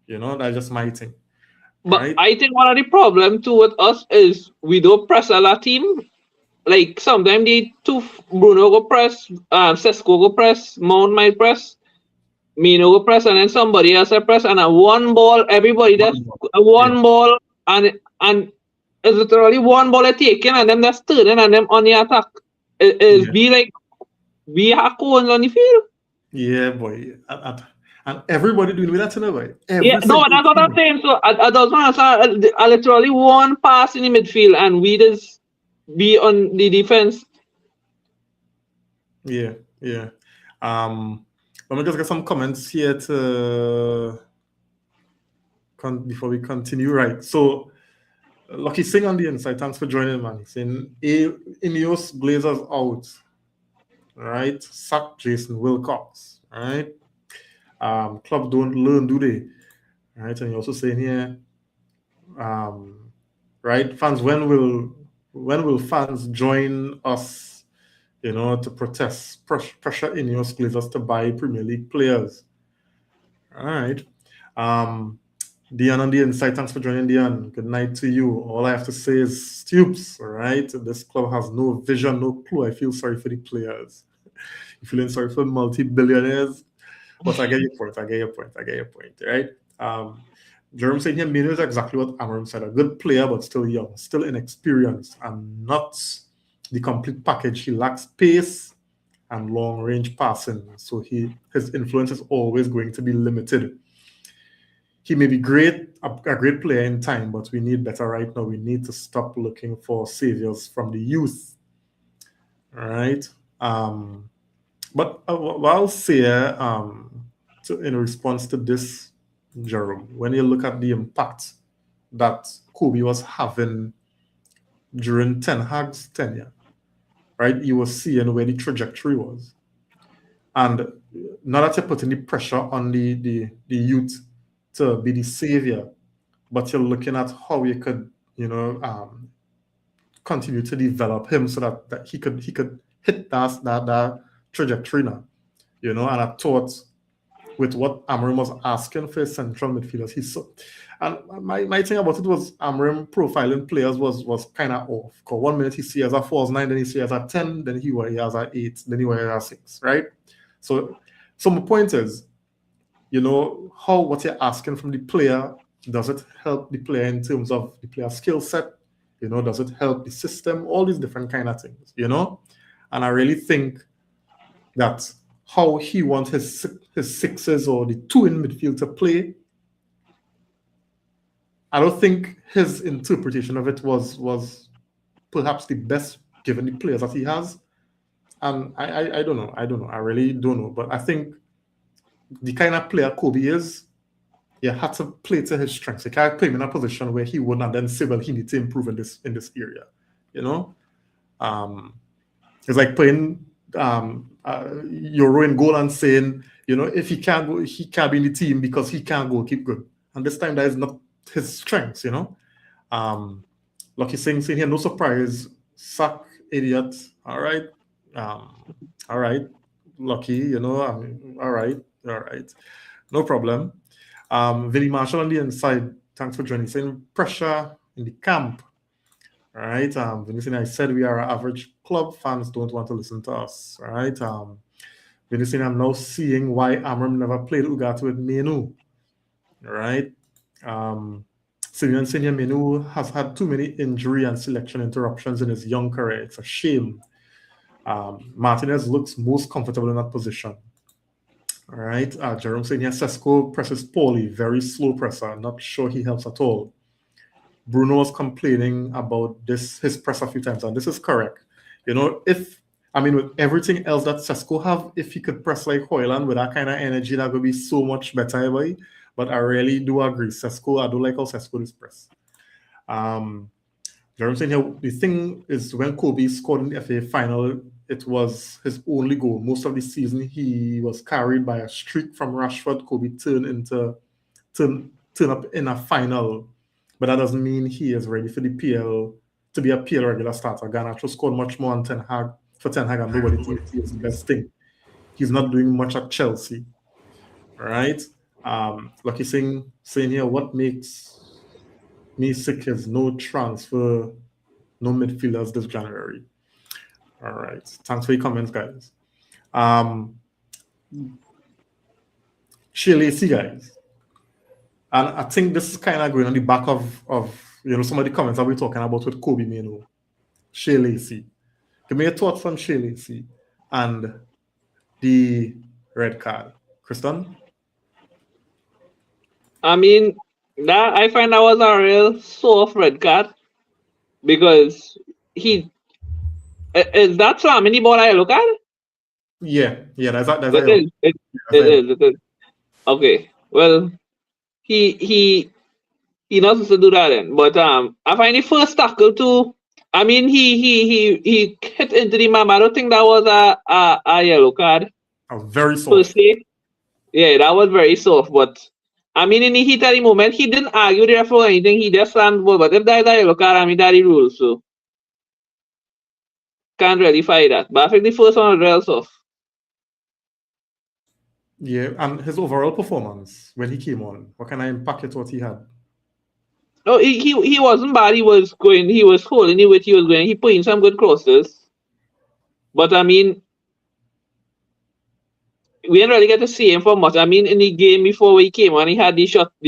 That's just my thing. But right? I think one of the problem too with us is we don't press a lot team. Like sometimes the two Bruno go press, Sesko go press, Mount might press, Mino go press, and then somebody else press, and a one ball, everybody that's a one ball, and it's literally one ball taken, and then that's turning, and them on the attack. Is Yeah. be like we have cones on the field. Yeah, boy. And everybody doing that in a way. Yeah, Every no, single that's what I'm team. saying. So I don't understand. I literally one pass in the midfield, and we just be on the defense. Yeah, yeah. Let me just get some comments here to before we continue. Right. So Lucky Singh on the inside. Thanks for joining, man. He's saying Ineos Blazers out. Right. Sack Jason Wilcox. Right. Club don't learn, do they? Right. And you're also saying here, right, fans, when will fans join us, to protest pressure Ineos Blazers to buy Premier League players? All right. Dion on the inside, thanks for joining, Dion. Good night to you. All I have to say is Stoops, all right? This club has no vision, no clue. I feel sorry for the players. You're feeling sorry for multi-billionaires, but I get your point, right? Jerome saying here, Mino is exactly what Amarim said. A good player, but still young, still inexperienced, and not the complete package. He lacks pace and long-range passing, so his influence is always going to be limited. He may be great, a great player in time, but we need better right now. We need to stop looking for saviors from the youth. All right. But what I'll say in response to this, Jerome, when you look at the impact that Kobe was having during Ten Hag's tenure, right? You were seeing where the trajectory was. And not that you're putting the pressure on the youth to be the savior, but you're looking at how you could, continue to develop him so that he could hit that trajectory now, and I thought with what Amarim was asking for his central midfielders, and my thing about it was Amarim profiling players was kind of off. Because 1 minute he sees as a false 9, then he sees as a 10, then he has a 8, then he has a 6, right? So my point is, what you're asking from the player, does it help the player in terms of the player skill set? Does it help the system? All these different kind of things, And I really think that how he wants his sixes or the two in midfield to play, I don't think his interpretation of it was perhaps the best given the players that he has. And I don't know. I really don't know. But I think the kind of player Kobe is, you had to play to his strengths. You can't play him in a position where he would not then say, well, he needs to improve in this area. It's like playing Euro in goal and saying, if he can't go, he can't be in the team because he can't go keep good. And this time that is not his strengths, Lucky saying here, no surprise, sack idiot. All right. All right. Lucky, all right. No problem. Vinny Marshall on the inside, thanks for joining. Saying pressure in the camp. All right. Vinny saying, I said we are an average club. Fans don't want to listen to us. All right. Vinny saying, I'm now seeing why Amarim never played Ugarte with Menu. All right. Senior Menu has had too many injury and selection interruptions in his young career. It's a shame. Martinez looks most comfortable in that position. All right. Jerome saying here, Sesko presses poorly, very slow presser. Not sure he helps at all. Bruno was complaining about his press a few times, and this is correct. With everything else that Sesko have, if he could press like Hoyland with that kind of energy, that would be so much better, boy. But I really do agree. Sesko, I do like how Sesko is press. Jerome saying here, the thing is when Kobe scored in the FA final, it was his only goal. Most of the season, he was carried by a streak from Rashford. Kobe turn up in a final, but that doesn't mean he is ready for the PL to be a PL regular starter. Garnacho scored much more on Ten Hag, and nobody thinks he is the best thing. He's not doing much at Chelsea, right? Lucky saying here, what makes me sick is no transfer, no midfielders this January. All right. Thanks for your comments, guys. Shea Lacey, guys. And I think this is kind of going on the back of some of the comments that we're talking about with Kobe Mino. Shea Lacey. Give me your thoughts on Shea Lacey and the red card. Kristen? I mean, that I find that was a real soft red card because is that slamming the ball I look at? Yeah, that's a It yellow. is. It That's a yellow. is. Okay. Well, he not supposed to do that then. But I find the first tackle too. I mean, he hit into the man. I don't think that was a yellow card Very per soft. se. Yeah, that was very soft. But I mean, in the heat of the moment, he didn't argue the referee or anything. He just slammed the ball. But if that is a yellow card, I mean, that is the rules. So can't really fight that. But I think the first one was real soft. Yeah, and his overall performance when he came on, what kind of impact you thought he had? No, he wasn't bad. He was holding it with he was going. He put in some good crosses. But I mean, we didn't really get to see him for much. I mean, in the game before he came on, he had the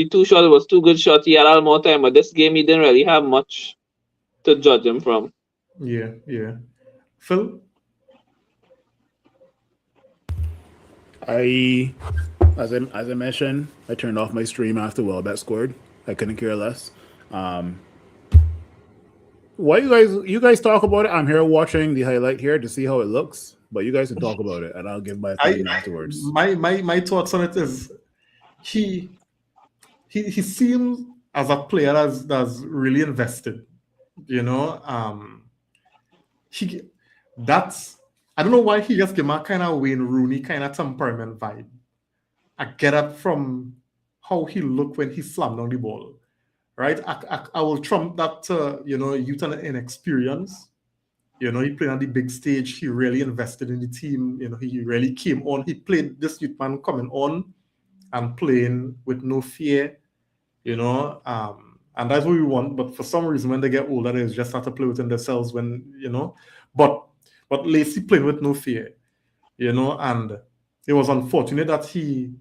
two shots. It was two good shots. He had a lot more time. But this game, he didn't really have much to judge him from. Yeah. Phil? As I mentioned, I turned off my stream after Welbeck scored. I couldn't care less. Why you guys talk about it? I'm here watching the highlight here to see how it looks, but you guys can talk about it, and I'll give my opinion afterwards. My thoughts on it is he seems as a player that's really invested. You know, I don't know why he just gave me a kind of Wayne Rooney kind of temperament vibe. I get that from how he looked when he slammed on the ball, right? I will trump that, youth and inexperience. You know, he played on the big stage. He really invested in the team. You know, he really came on. He played this youth man coming on and playing with no fear, you know, and that's what we want. But for some reason, when they get older, they just start to play within themselves when, you know, but Lacey played with no fear, you know, and it was unfortunate that he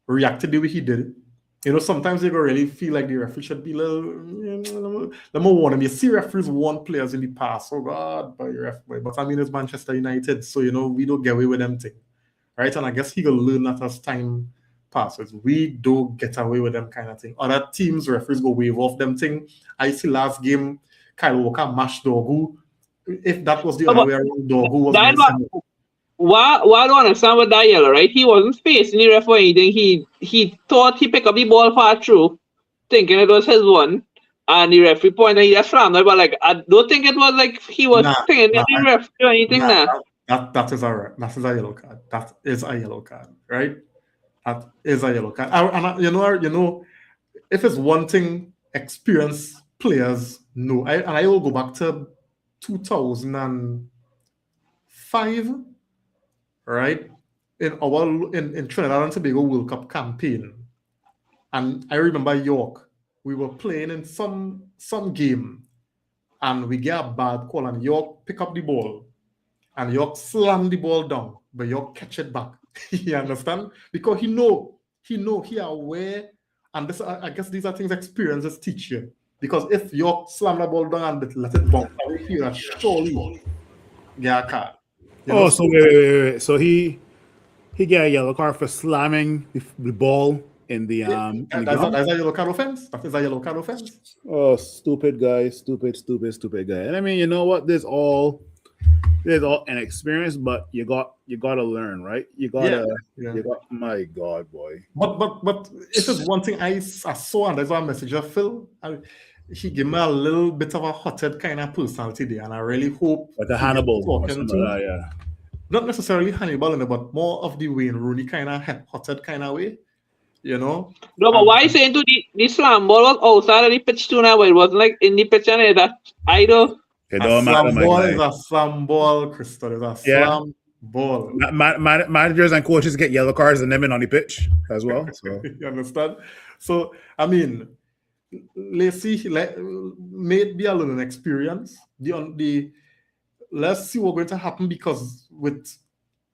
reacted the way he did. You know, sometimes you really feel like the referee should be a little, let me warn him. You see referees warn players in the past, oh God, but I mean, it's Manchester United, so, you know, we don't get away with them thing, right? And I guess he will learn that as time passes. We don't get away with them kind of thing. Other teams, referees go wave off them thing. I see last game, Kyle Walker mashed Dorgu. If that was the other way around, Dorgu was missing. Why I don't understand with that yellow, right? He wasn't facing the ref or anything. He thought he picked up the ball far through, thinking it was his one, and the referee pointed and he just slammed it. But like, I don't think it was like he was thinking the ref or anything. That is a yellow card. That is a yellow card, right? That is a yellow card. You know, if it's one thing experienced players know, I will go back to 2005, right? In Trinidad and Tobago World Cup campaign, and I remember York. We were playing in some game, and we get a bad call, and York pick up the ball, and York slam the ball down, but York catch it back. You understand? Because he aware, and this, I guess these are things experiences teach you. Because if York slam the ball down and let it bounce away here, surely get a card. So wait. So he get a yellow card for slamming the ball in the That's a yellow card offense. That is a yellow card offense. Oh, stupid guy, stupid guy. And I mean, you know what? There's all an experience, but you gotta learn, right? You got. My God, boy. But if it's one thing I saw, and there's one message of Phil. He gave me a little bit of a hothead kind of personality there, and I really hope like a Hannibal talking to, not necessarily Hannibal, but more of the Wayne Rooney kind of hothead kind of way, you know. No, but why saying to the slam ball was outside of the pitch too now, but it wasn't like in the pitch and that either. A slam ball is a slam ball, Crystal. It's a slam ball. Managers and coaches get yellow cards and them in on the pitch as well. So. You understand? So I mean, Lacey may be a learning experience. Let's see what's going to happen, because with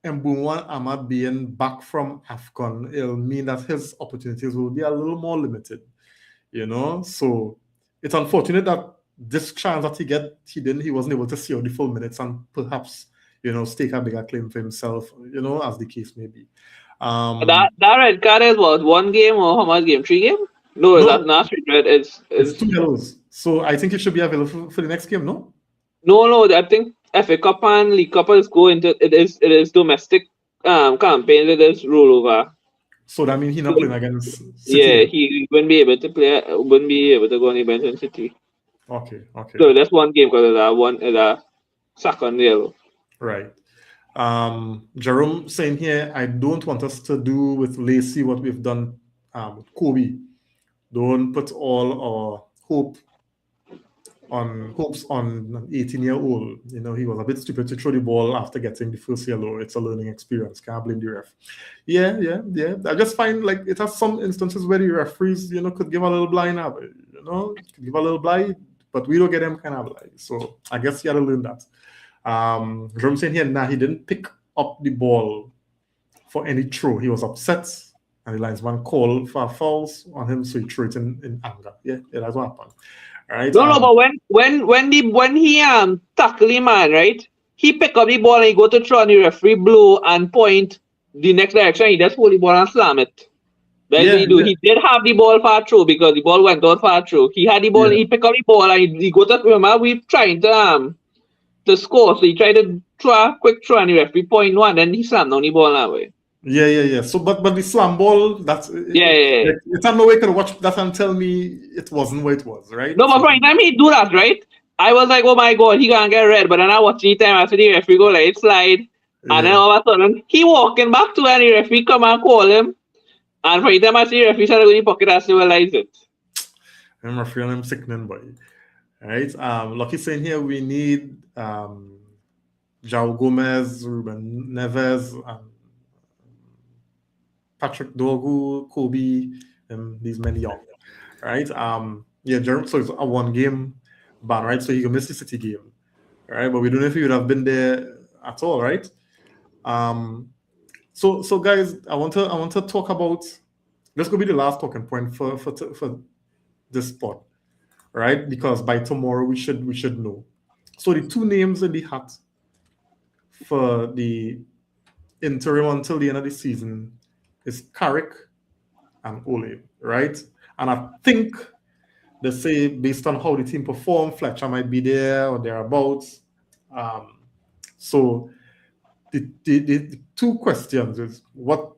Mbunwa Ahmad being back from AFCON, it'll mean that his opportunities will be a little more limited. You know, so it's unfortunate that this chance that he wasn't able to see out the full minutes and perhaps, stake a bigger claim for himself, as the case may be. That red card is what, 1 game or how much game? 3 game? No, No. that's not 3 red. It's 2 yellows. So I think he should be available for the next game, no? No, I think FA Cup and League Cup is it is domestic campaign, it is rollover. So that means he's not playing against City. Yeah, he wouldn't be able to go on the bench in City. Okay. So that's 1 game because it's a second yellow. Right. Jerome saying here, I don't want us to do with Lacey what we've done with Kobe. Don't put all our hopes on an 18-year-old. He was a bit stupid to throw the ball after getting the first yellow. It's a learning experience. Can't blame the ref. Yeah. I just find like it has some instances where the referees, could give a little blind, but we don't get them kind of blind. So I guess he had to learn that. Jerome saying here, he didn't pick up the ball for any throw. He was upset, and the linesman called for fouls on him, so he threw it in anger. Yeah, that's what happened. All right. No, but when he tackle the man, right? He pick up the ball and he go to throw, and the referee blow and point the next direction. He just hold the ball and slam it. That's what he do. He did have the ball for a throw because the ball went out for a throw. He had the ball. He pick up the ball and he go to. Remember, we trying to score, so he tried to throw a quick throw and the referee point one, then he slammed down the ball that way. Yeah. So, but the slam ball, that's it's not no way can watch that and tell me it wasn't what it was, right? No, but for the time he do that, right? I was like, oh my god, he gonna get red. But then I watch the time after the referee go like slide, and then all of a sudden he walking back to and the referee come and call him, and for the time I see the referee started going in the pocket, I realize it. I'm feeling him sickening, boy. All right. Lucky saying here we need João Gomez, Ruben Neves, Patrick Dorgu, Kobe, these men young. Right. Jerome, so it's a 1 game ban, right? So he can miss the City game. Right, but we don't know if he would have been there at all, right? So guys, I want to talk about, this could be the last talking point for this spot. Right, because by tomorrow we should know. So the 2 names in the hat for the interim until the end of the season is Carrick and Ole, right? And I think they say based on how the team performed, Fletcher might be there or thereabouts. So the 2 questions is, what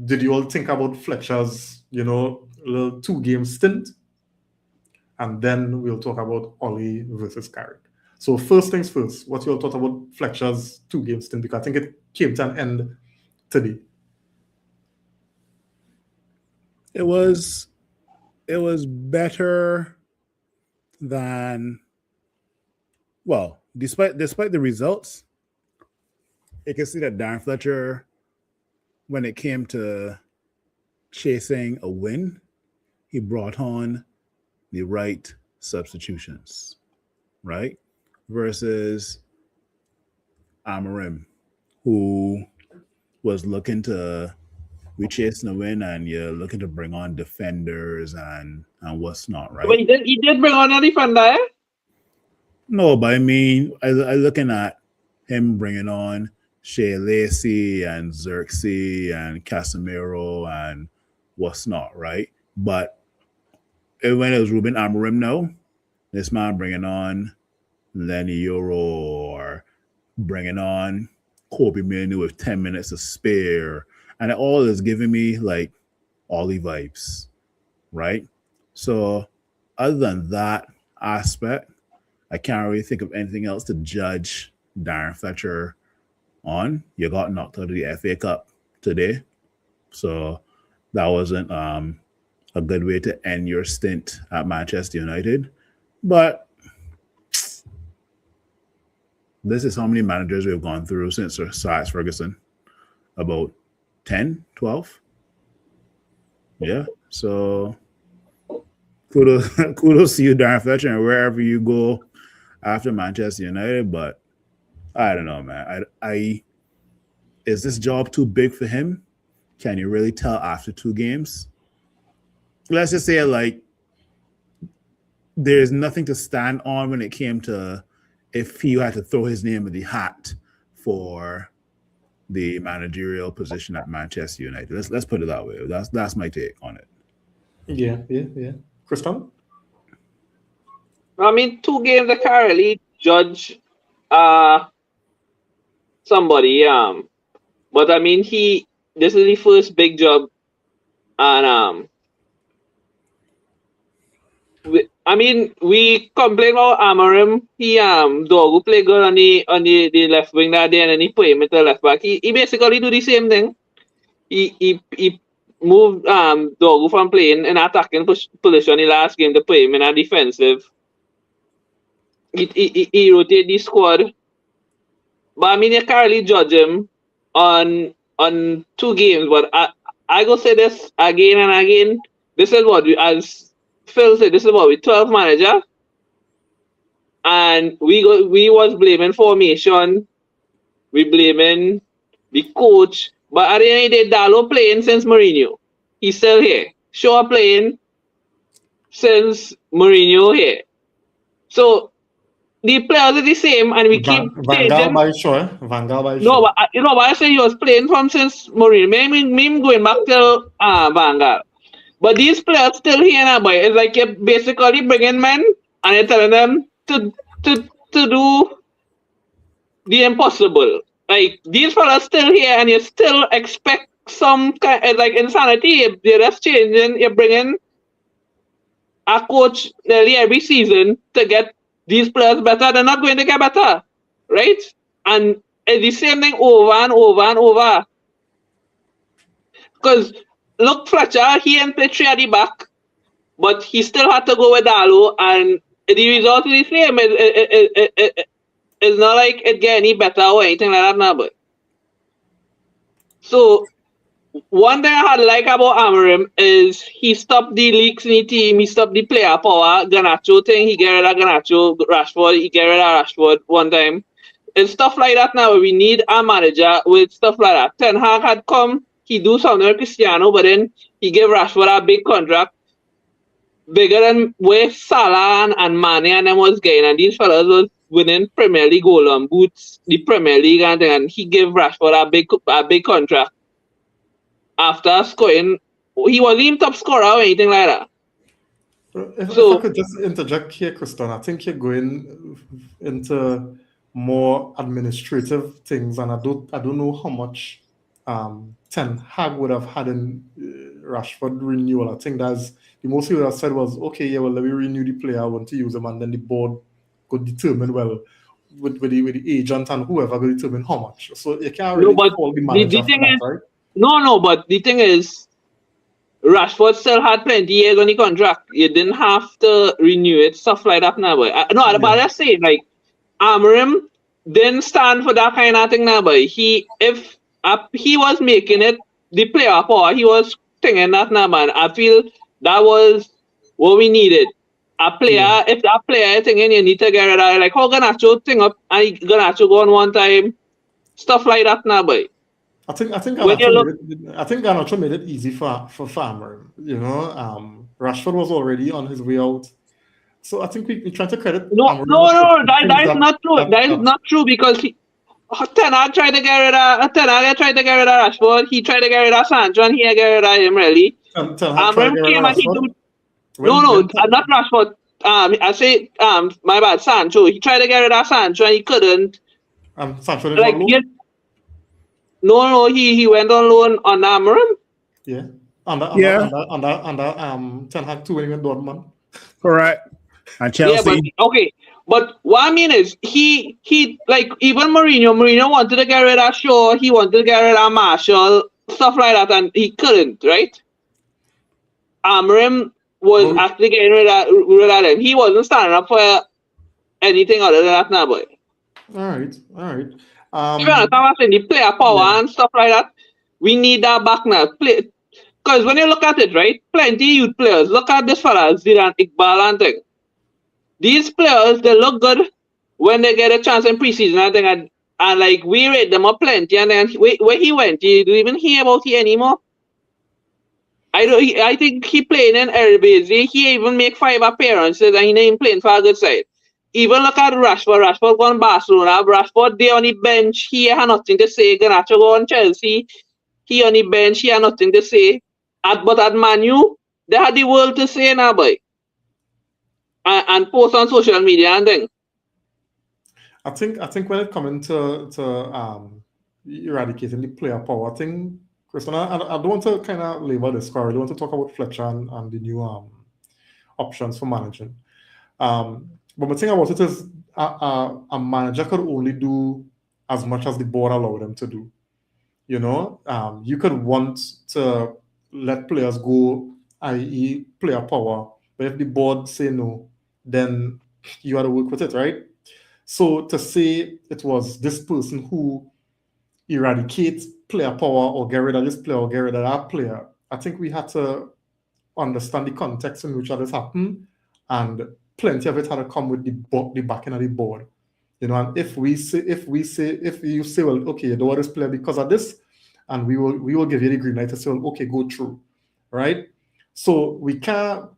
did you all think about Fletcher's, little 2-game stint? And then we'll talk about Ollie versus Carrick. So first things first, what you all thought about Fletcher's 2-game stint? Because I think it came to an end today. It was better than, well, despite the results, you can see that Darren Fletcher, when it came to chasing a win, he brought on the right substitutions, right? Versus Amorim, who was looking to be chasing a win, and you're looking to bring on defenders and what's not, right? But he did bring on a defender, eh? No, but I mean, I looking at him bringing on Shea Lacey and Xerxes and Casemiro and what's not, right? But when it was Ruben Amorim, no, this man bringing on Lenny Euro or bringing on Kobe Manu with 10 minutes to spare, and it all is giving me like Ollie vibes, right? So other than that aspect, I can't really think of anything else to judge Darren Fletcher on. You got knocked out of the FA Cup today, so that wasn't a good way to end your stint at Manchester United. But this is how many managers we've gone through since Sir Alex Ferguson. About 10, 12. Yeah. So kudos to you, Darren Fletcher, and wherever you go after Manchester United. But I don't know, man. I is this job too big for him? Can you really tell after 2 games? Let's just say, like, there's nothing to stand on when it came to if he had to throw his name in the hat for the managerial position at Manchester United. Let's put it that way. That's my take on it. Yeah. Christian? I mean, 2 games I can't really judge somebody. But I mean, this is the first big job, and we complain about Amarim. He Dogu play good on the left wing that day, and then he put him into the left back. He basically do the same thing. He moved Dogu from playing in attacking position the last game to put him in a defensive. He rotate the squad. But I mean, you can't really judge him on 2 games. But I go say this again and again. This is what as Phil said, this is what we 12 manager. And we was blaming formation. We blaming the coach. But at the end of the day, Dalo playing since Mourinho. He's still here. Shaw playing since Mourinho here. So the players are the same, and we keep Van Gaal by Shaw. No, but I say he was playing from since Mourinho. Maybe going back to Van Gaal. But these players still here now, boy. It's like you're basically bringing men and you're telling them to do the impossible. Like, these fellas still here, and you still expect some kind of like insanity. You're just changing. You're bringing a coach nearly every season to get these players better. They're not going to get better, right? And it's the same thing over and over and over. Because look, Fletcher, he didn't play 3 at the back, but he still had to go with Dalo, and the result is the same. It's not like it get any better or anything like that now, but so one thing I had like about Amarim is he stopped the leaks in the team, he stopped the player power, Garnacho thing, he get rid of Garnacho, Rashford, he get rid of Rashford one time. And stuff like that now, we need a manager with stuff like that. Ten Hag had come, he do something with Cristiano, but then he gave Rashford a big contract, bigger than where Salah and Mane and them was getting, and these fellas was winning Premier League Golden Boots, the Premier League and he gave Rashford a big contract. After scoring, he wasn't even top scorer or anything like that. If I could just interject here, Christian, I think you're going into more administrative things, and I don't know how much Ten Hag would have had in Rashford renewal. I think that's the most he would have said was, okay, yeah, well, let me renew the player, I want to use him, and then the board could determine, well, with the agent and whoever could determine how much. So you can't really call the manager for that, right? No, but the thing is, Rashford still had plenty years on the contract. You didn't have to renew it, stuff like that now, boy. But I say, like, Amarim didn't stand for that kind of thing now, boy. If he was making it the player power, he was thinking that now, man. I feel that was what we needed. A player, if that player is thinking you need to get rid of, like, how Garnacho thing up and Garnacho go on one time, stuff like that now, boy. I think Garnacho made it easy for Farmer. You know, Rashford was already on his way out, so I think we try to credit. No, that is not true. That is not true because Ten Hag tried to get rid of Rashford. He tried to get rid of Sancho, and he get rid of him really. Amarim came and he do. Not Rashford. I say my bad, Sancho. He tried to get rid of Sancho, and he couldn't. Sancho didn't want loan? No, he went on loan on Amarim. Yeah. Under Ten Hag too when he went Dortmund. Correct. And Chelsea. Yeah, but what I mean is he like even Mourinho wanted to get rid of Shaw, he wanted to get rid of Marshall, stuff like that, and he couldn't, right? Amarim was actually getting rid of them. He wasn't standing up for anything other than that now, boy. All right. The player power and stuff like that, we need that back now. Because when you look at it, right, plenty youth players. Look at this fella, Zidane, Iqbal and thing. These players, they look good when they get a chance in preseason, I think, and like we rate them up plenty. And then where he went, you don't even hear about it anymore. I think he playing in Eredivisie. He even make 5 appearances and he ain't playing for a good side. Even look at Rashford. Rashford gone Barcelona. Rashford there on the bench. He had nothing to say. Garnacho go on Chelsea. He on the bench. He had nothing to say. But at Man U, they had the world to say now, boy. And post on social media and thing. I think when it comes to eradicating the player power thing, Christian, I don't want to kind of label this score. I don't want to talk about Fletcher and the new options for managing. But my thing about it is a manager could only do as much as the board allowed them to do. You know, you could want to let players go, i.e. player power, but if the board say no, then you have to work with it, right? So to say it was this person who eradicates player power or get rid of this player or get rid of that player, I think we had to understand the context in which that has happened, and plenty of it had to come with the backing of the board. You know, and if you say, well, okay, you don't want this player because of this, and we will give you the green light to say, well, okay, go through, right? So we can't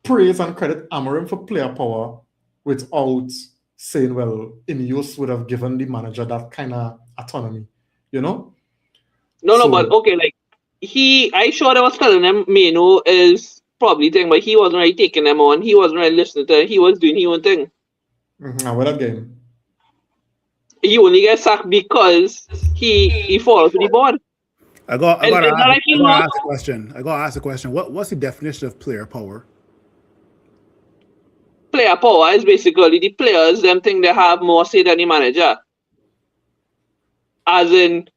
praise and credit Amorim for player power without saying, well, Ineos would have given the manager that kind of autonomy, you know? No, but okay, like I sure they was telling them Meno is probably thing, but he wasn't really taking them on. He wasn't really listening to them. He was doing his own thing. And with that game, he only gets sacked because he falls to the board. I got to ask a question. I got to ask a question. What's the definition of player power? Player power is basically the players them think they have more say than the manager. As in,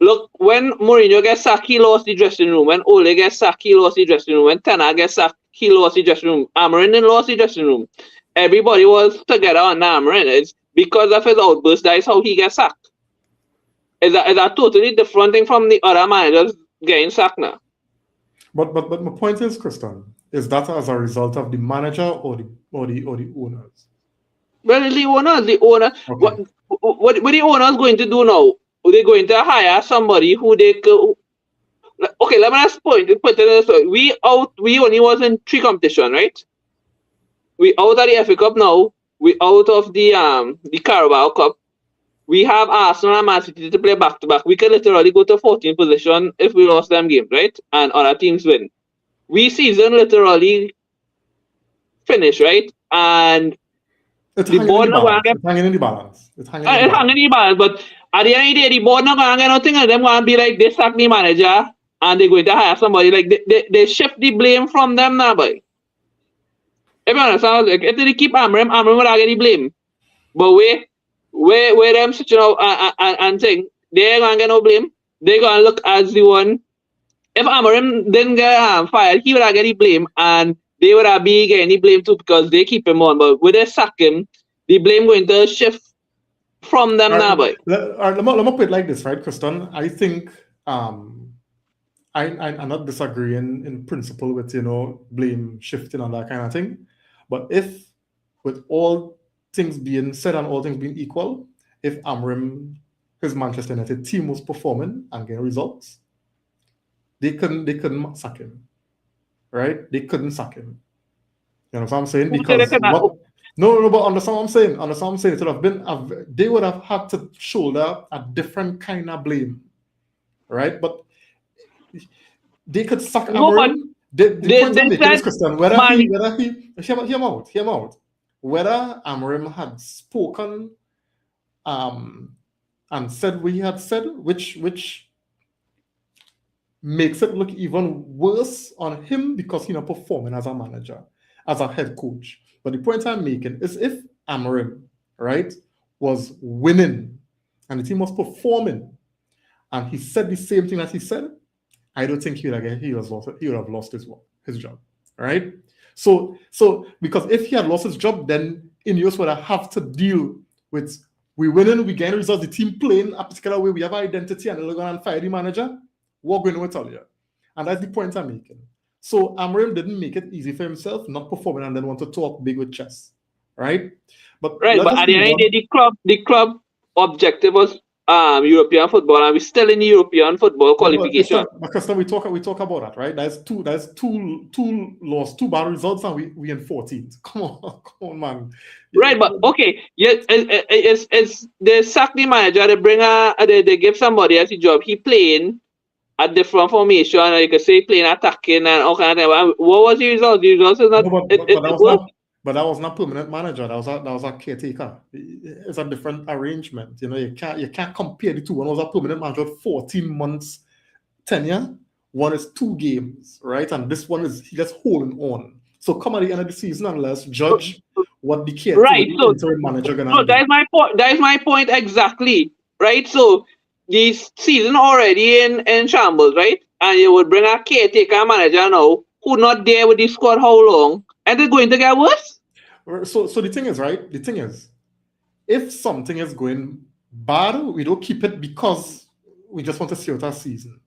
look, when Mourinho gets sacked, he lost the dressing room. When Ole gets sacked, he lost the dressing room. When Tena gets sacked, he lost the dressing room. Amorim didn't lost the dressing room. Everybody was together on Amorim. It's because of his outburst, that is how he gets sacked. Is a totally different thing from the other managers getting sacked now. But my point is, Christian, is that as a result of the manager or the owners? Well, the owner. Okay. What the owners going to do now? They're going to hire somebody who they could. Okay, let me just put it this way. We only was in 3 competitions, right? We out of the FA Cup now. We out of the Carabao Cup. We have Arsenal and Man City to play back to back. We can literally go to 14th position if we lost them games, right? And other teams win. We season literally finish, right? And it's the board it's hanging in the balance. It's hanging in the balance. But at the end of the day, the board not going to get nothing, and them going to be like, they sack the manager and they're going to hire somebody. Like they shift the blame from them now, boy. If you understand, like, if they keep Amorim will get the blame. But where them switching out and saying they're going to get no blame, they're going to look as the one. If Amorim didn't get fired, he would have get the blame, and they would have be getting the blame too because they keep him on. But with they sack him, the blame going to shift from them now, boy. Let me put it like this, right, Christian? I think I'm not disagreeing in principle with, blame shifting and that kind of thing. But if, with all things being said and all things being equal, if Amorim, his Manchester United team was performing and getting results, they couldn't sack him, right? They couldn't sack him. You know what I'm saying? Because no, but understand what I'm saying. It would have been they would have had to shoulder a different kind of blame, right? But they could sack Amorim. The point I'm making is, Christian, whether Amorim had spoken and said what he had said, which makes it look even worse on him because he's not performing as a manager, as a head coach. But the point I'm making is, if Amorim, right, was winning and the team was performing and he said the same thing that he said, I don't think he would have lost his job, right? So because if he had lost his job, then Ineos would have to deal with, we winning, we getting results, the team playing a particular way, we have identity, and they're going to fire the manager. What going to tell you? And that's the point I'm making. So Amorim didn't make it easy for himself, not performing, and then want to talk big with chess, right? But at the end of the day, the club objective was European football, and we're still in the European football qualification. Because we talk about that, right? There's two lost, two bad results, and we in 14th. Come on, man. Right, but okay, yeah, it's they sack the manager, they give somebody else a job. He playing a different formation, and you could say playing attacking and all kind of thing. What was the result? The result is not. But that was not permanent manager. That was a caretaker. It's a different arrangement. You know, you can't compare the two. One was a permanent manager, 14 months tenure. One is 2 games, right? And this one is just holding on. So come at the end of the season and let's judge what the caretaker, right. So interim manager gonna do. That is my point. That is my point exactly. Right. So this season already in shambles, right? And you would bring a caretaker manager now who not there with the squad how long? And it's going to get worse? So the thing is, right? The thing is, if something is going bad, we don't keep it because we just want to see out our season,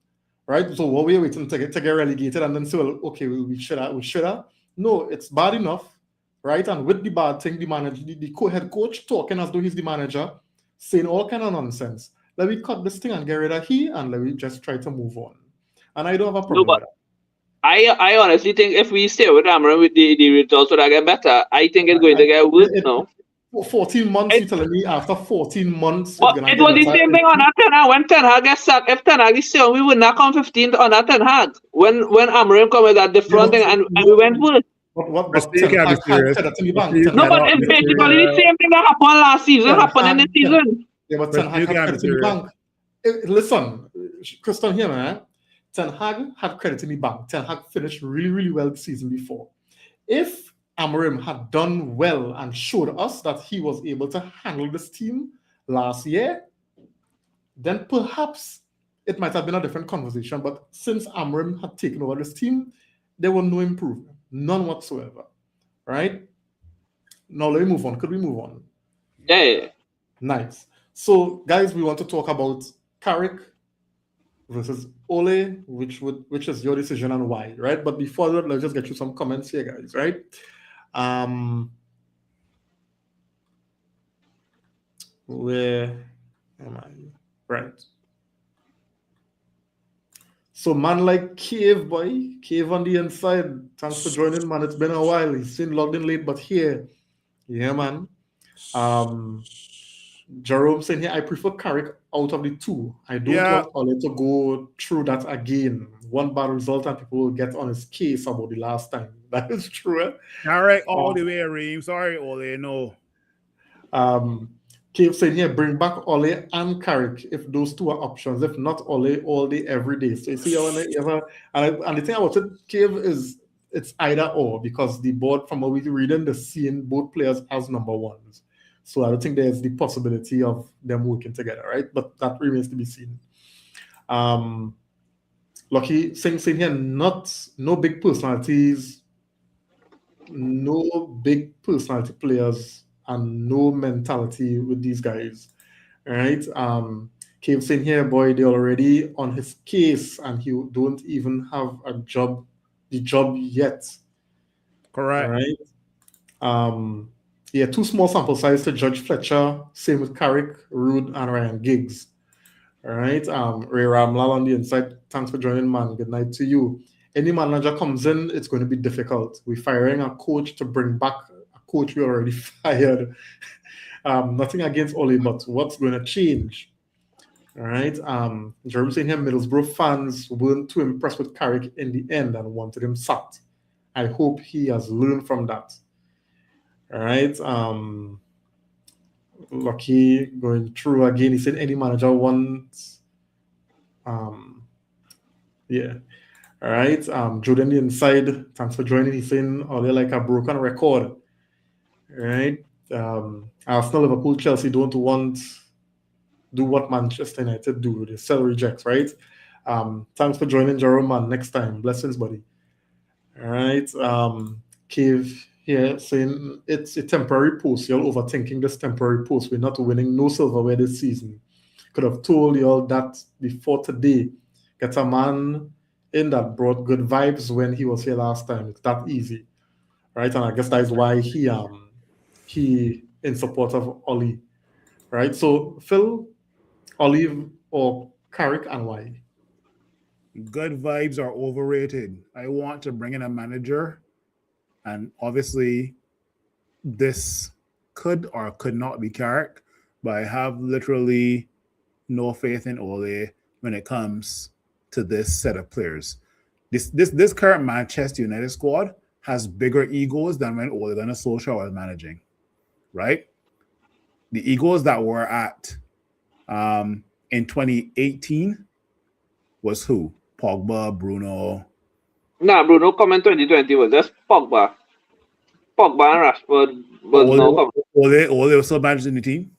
right? So what we're waiting to get relegated and then say, well, okay, we should have. No, it's bad enough, right? And with the bad thing, the manager, the head coach talking as though he's the manager, saying all kind of nonsense. Let me cut this thing and get rid of he, and let me just try to move on. And I don't have a problem with that. I honestly think if we stay with Amarin with the results would get better, I think it's going to get worse now. For 14 months, you're telling me after 14 months... it was the same thing on that Ten Hag. When Ten Hag gets sacked, if Ten Hag is still, we would not come 15th on that Ten Hag. When Amarin come with that different thing and we went worse. But Ten Hag had said that to me, no, but it's basically the same thing that happened last season, happened in this season. Yeah, but Ten Hag had credit in the bank. Listen, Christian here, man. Ten Hag had credit in the bank. Ten Hag finished really, really well the season before. If Amorim had done well and showed us that he was able to handle this team last year, then perhaps it might have been a different conversation. But since Amorim had taken over this team, there was no improvement, none whatsoever. Right? Now let me move on. Could we move on? Yeah. Nice. So, guys, we want to talk about Carrick versus Ole, which is your decision and why, right? But before that, let's just get you some comments here, guys, right? Where am I? Right. So man like Cave on the inside, thanks for joining, man. It's been a while. He's been logged in late, but here. Yeah, man. Jerome saying here, I prefer Carrick out of the two. I don't want Ole to go through that again. One bad result and people will get on his case about the last time. That is true. Carrick all the way, Reem. Sorry, Ole, no. Cave saying here, bring back Ole and Carrick if those two are options. If not, Ole all day, every day. So you see, and the thing about it, Cave, is it's either or, because the board, from what we're reading, they're seeing both players as number ones. So I don't think there's the possibility of them working together, right? But that remains to be seen. Lucky saying here, no big personalities, no big personality players, and no mentality with these guys, right? Cave saying here, boy, they're already on his case, and he don't even have the job yet. Correct. Right? Yeah, too small sample size to judge Fletcher. Same with Carrick, Rude, and Ryan Giggs. All right. Ray Ramlal on the inside. Thanks for joining, man. Good night to you. Any manager comes in, it's going to be difficult. We're firing a coach to bring back a coach we already fired. Nothing against Ole, but what's going to change? All right. Jerome saying here, Middlesbrough fans weren't too impressed with Carrick in the end and wanted him sacked. I hope he has learned from that. All right. Lucky going through again. He said any manager wants. Yeah. All right. Jordan the inside. Thanks for joining. He's saying Ole like a broken record. All right. Arsenal, Liverpool, Chelsea don't do what Manchester United do. They sell rejects, right? Thanks for joining, Jerome, man. Next time. Blessings, buddy. All right. Cave here saying it's a temporary post. You're overthinking this temporary post. We're not winning no silverware this season. Could have told you all that before today. Get a man in that brought good vibes when he was here last time. It's that easy, right? And I guess that is why he in support of Oli, right? So Phil, Olive or Carrick, and why? Good vibes are overrated. I want to bring in a manager, and obviously, this could or could not be Carrick, but I have literally no faith in Ole when it comes to this set of players. This current Manchester United squad has bigger egos than when Ole Gunnar Solskjaer was managing, right? The egos that were at in 2018 was who? Pogba, Bruno. Nah, Bruno come in 2020 was just Pogba. Pogba and Rashford was no come. Ole was still managing the team?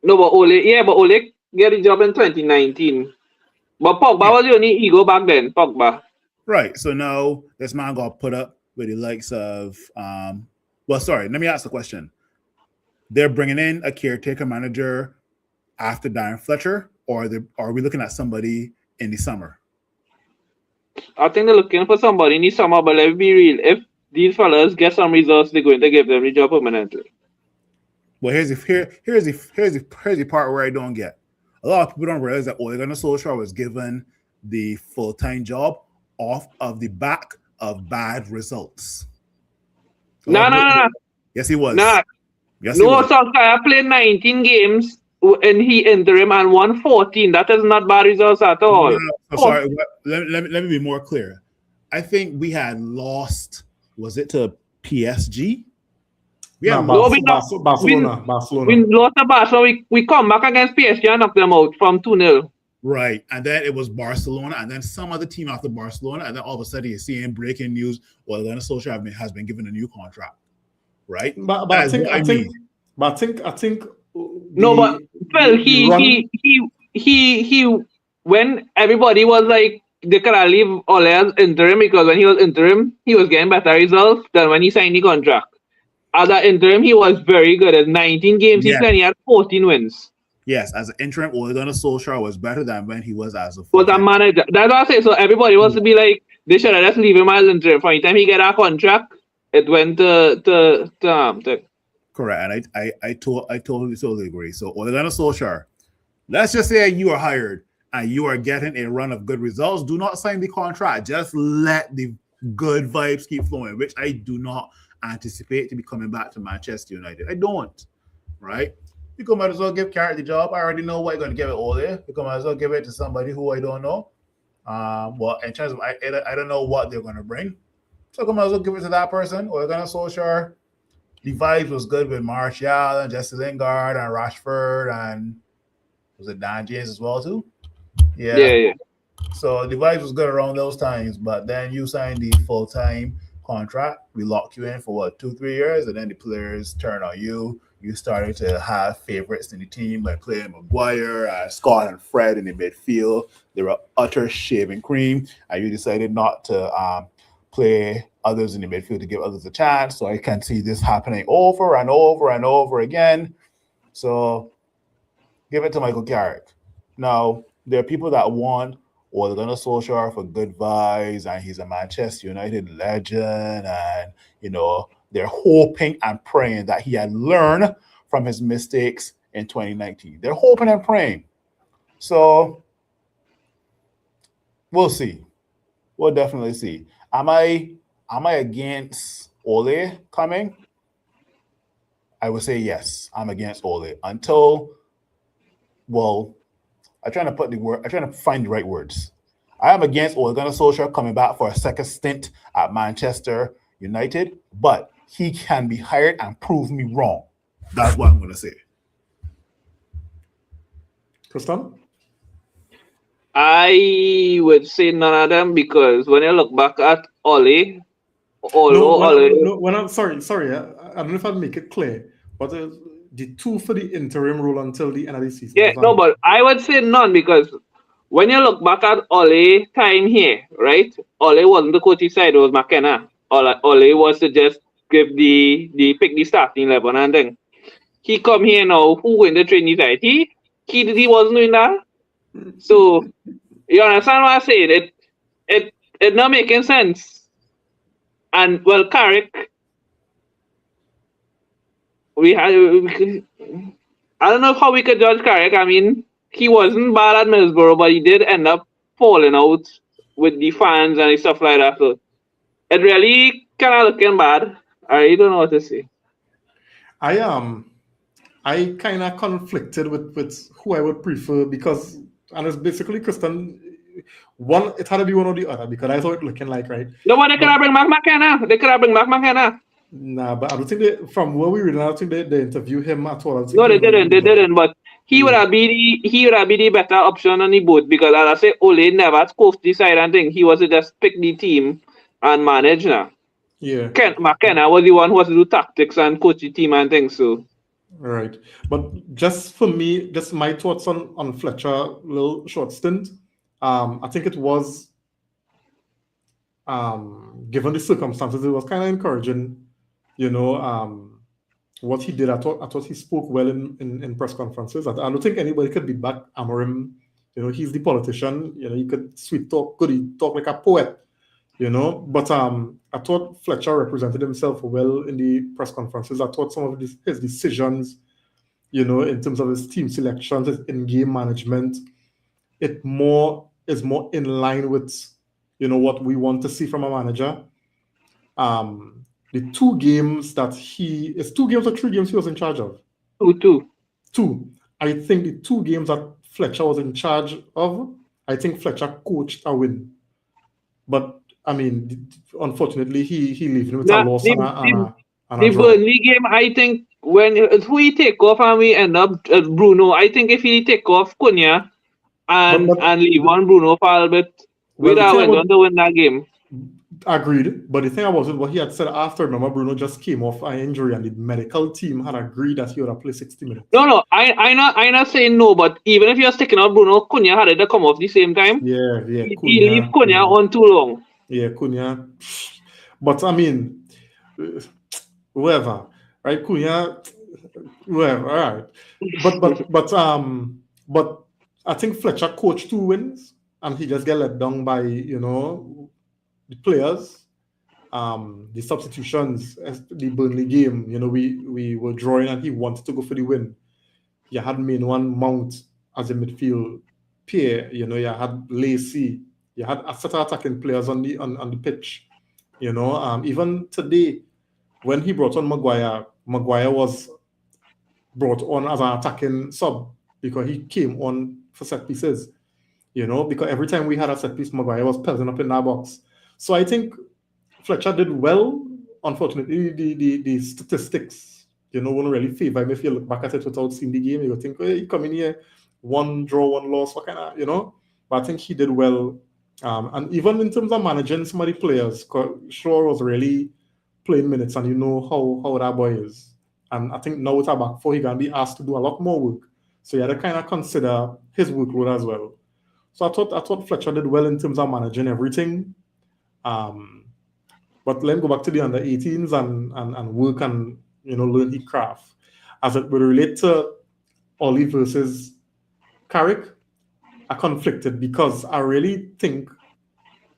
No, but Ole get the job in 2019. But Pogba was the only ego back then, Pogba. Right. So now this man got put up with the likes of let me ask the question. They're bringing in a caretaker manager after Darren Fletcher, or are we looking at somebody in the summer? I think they're looking for somebody in the summer, but let's be real. If these fellas get some results, they're going to give them the job permanently. Well, here's the part where I don't get. A lot of people don't realize that Ole Gunnar Solskjaer was given the full-time job off of the back of bad results. No. Yes, he was. Nah. Yes, he was. Solskjaer played 19 games and he interim and won 14. That is not bad results at all. No. Sorry, let me be more clear. I think we had lost, was it to PSG? Barcelona. We lost to Barcelona. We come back against PSG and knock them out from 2-0. Right. And then it was Barcelona and then some other team after Barcelona. And then all of a sudden you're seeing breaking news. Well, Gunnar Solskjaer has been given a new contract. Right? But I think no, but Phil, he when everybody was like they could leave Ole as interim because when he was interim, he was getting better results than when he signed the contract. As an interim, he was very good. At 19 games, he had 14 wins. Yes, as an interim, Ole Gunnar Solskjaer was better than when he was as a manager. That's what I say. So everybody wants to be like, they should have just leave him as interim. From the time he get a contract, it went to correct, and I totally agree. So Ole Gunnar Solskjaer, let's just say you are hired and you are getting a run of good results. Do not sign the contract. Just let the good vibes keep flowing, which I do not anticipate to be coming back to Manchester United. I don't. Right? You might as well give Carrick the job. I already know what you're going to give it Ole. You might as well give it to somebody who I don't know. Well, in terms of I don't know what they're going to bring. So I might as well give it to that person. Ole Gunnar Solskjaer. The vibes was good with Martial and Jesse Lingard and Rashford and was it Dan James as well too? Yeah. So the vibes was good around those times, but then you signed the full-time contract. We locked you in for 2-3 years, and then the players turn on you. You started to have favorites in the team like playing Maguire, Scott and Fred in the midfield. They were utter shaving cream, and you decided not to play others in the midfield to give others a chance. So I can see this happening over and over and over again. So give it to Michael Carrick. Now, there are people that want Ole Gunnar Solskjaer for good vibes, and he's a Manchester United legend, and they're hoping and praying that he had learned from his mistakes in 2019. They're hoping and praying. So we'll see. We'll definitely see. Am I against Ole coming? I would say yes. I'm against Ole until, I'm trying to find the right words. I am against Ole Gunnar Solskjaer coming back for a second stint at Manchester United, but he can be hired and prove me wrong. That's what I'm going to say. Tristan? I would say none of them because when you look back at Ole, sorry. I don't know if I'll make it clear, but the two for the interim role until the end of the season. Yeah, no, but I would say none because when you look back at Ole time here, right? Ole wasn't the coaching side, it was McKenna. Ole was to just give pick the starting 11 and then he come here now, who going to train the side? He wasn't doing that. So you understand what I'm saying? It not making sense. And Carrick, I don't know how we could judge Carrick. I mean, he wasn't bad at Middlesbrough, but he did end up falling out with the fans and stuff like that. So it really kind of looking bad. I don't know what to say. I kind of conflicted with who I would prefer because, and it's basically Christian. One, it had to be one or the other because I thought it looking like right. No, but they could have bring back McKenna. They could have bring back McKenna. Nah, but I don't think from what we read, I don't think they interview him at all. No, they didn't. They didn't. But he would have been the better option on the boat because, as I say, Ole never coached the side and thing. He was to just pick the team and manage now. Yeah. McKenna was the one who was to do tactics and coach the team and things. So. Right. But just for me, just my thoughts on Fletcher, little short stint. I think it was, given the circumstances, it was kind of encouraging. You know, what he did. I thought he spoke well in press conferences. I don't think anybody could beat back Amorim. You know, he's the politician. You know, he could sweet talk. Could he talk like a poet? You know, but I thought Fletcher represented himself well in the press conferences. I thought some of his decisions, you know, in terms of his team selections, his in-game management, is more in line with, you know, what we want to see from a manager. The 2 games that it's 2 games or 3 games he was in charge of? Two. I think the 2 games that Fletcher was in charge of, I think Fletcher coached a win. But I mean, unfortunately, he lived with a loss and a draw. Burnley game, I think, when we take off and we end up Bruno, I think if he take off Cunha and leave on Bruno for a bit, we'd have went on to win that game. Agreed, but the thing about it, what he had said after, remember, Bruno just came off an injury and the medical team had agreed that he would have played 60 minutes. No, I not saying no, but even if you're sticking out Bruno, Cunha had to come off the same time. Yeah. He leave Cunha on too long. Yeah, Cunha. But I mean, whoever, right? Cunha, whoever, all right. But I think Fletcher coached 2 wins and he just get let down by, you know, the players, the substitutions, the Burnley game. You know, we were drawing and he wanted to go for the win. You had main one Mount as a midfield pair. You know, you had Lacey. You had a set of attacking players on the pitch. You know, even today, when he brought on Maguire was brought on as an attacking sub because he came on for set pieces. You know, because every time we had a set piece, Maguire was pelting up in that box. So I think Fletcher did well. Unfortunately, the statistics, you know, won't really favor him. If you look back at it without seeing the game, you would think, hey, you come in here, 1 draw, 1 loss, what kind of, you know? But I think he did well. And even in terms of managing some of the players, Shaw was really playing minutes, and you know how that boy is. And I think now with our back 4, he can be asked to do a lot more work. So you had to kind of consider his workload as well. So I thought Fletcher did well in terms of managing everything. But let me go back to the under 18s and work and, you know, learn the craft. As it would relate to Ollie versus Carrick, I conflicted because I really think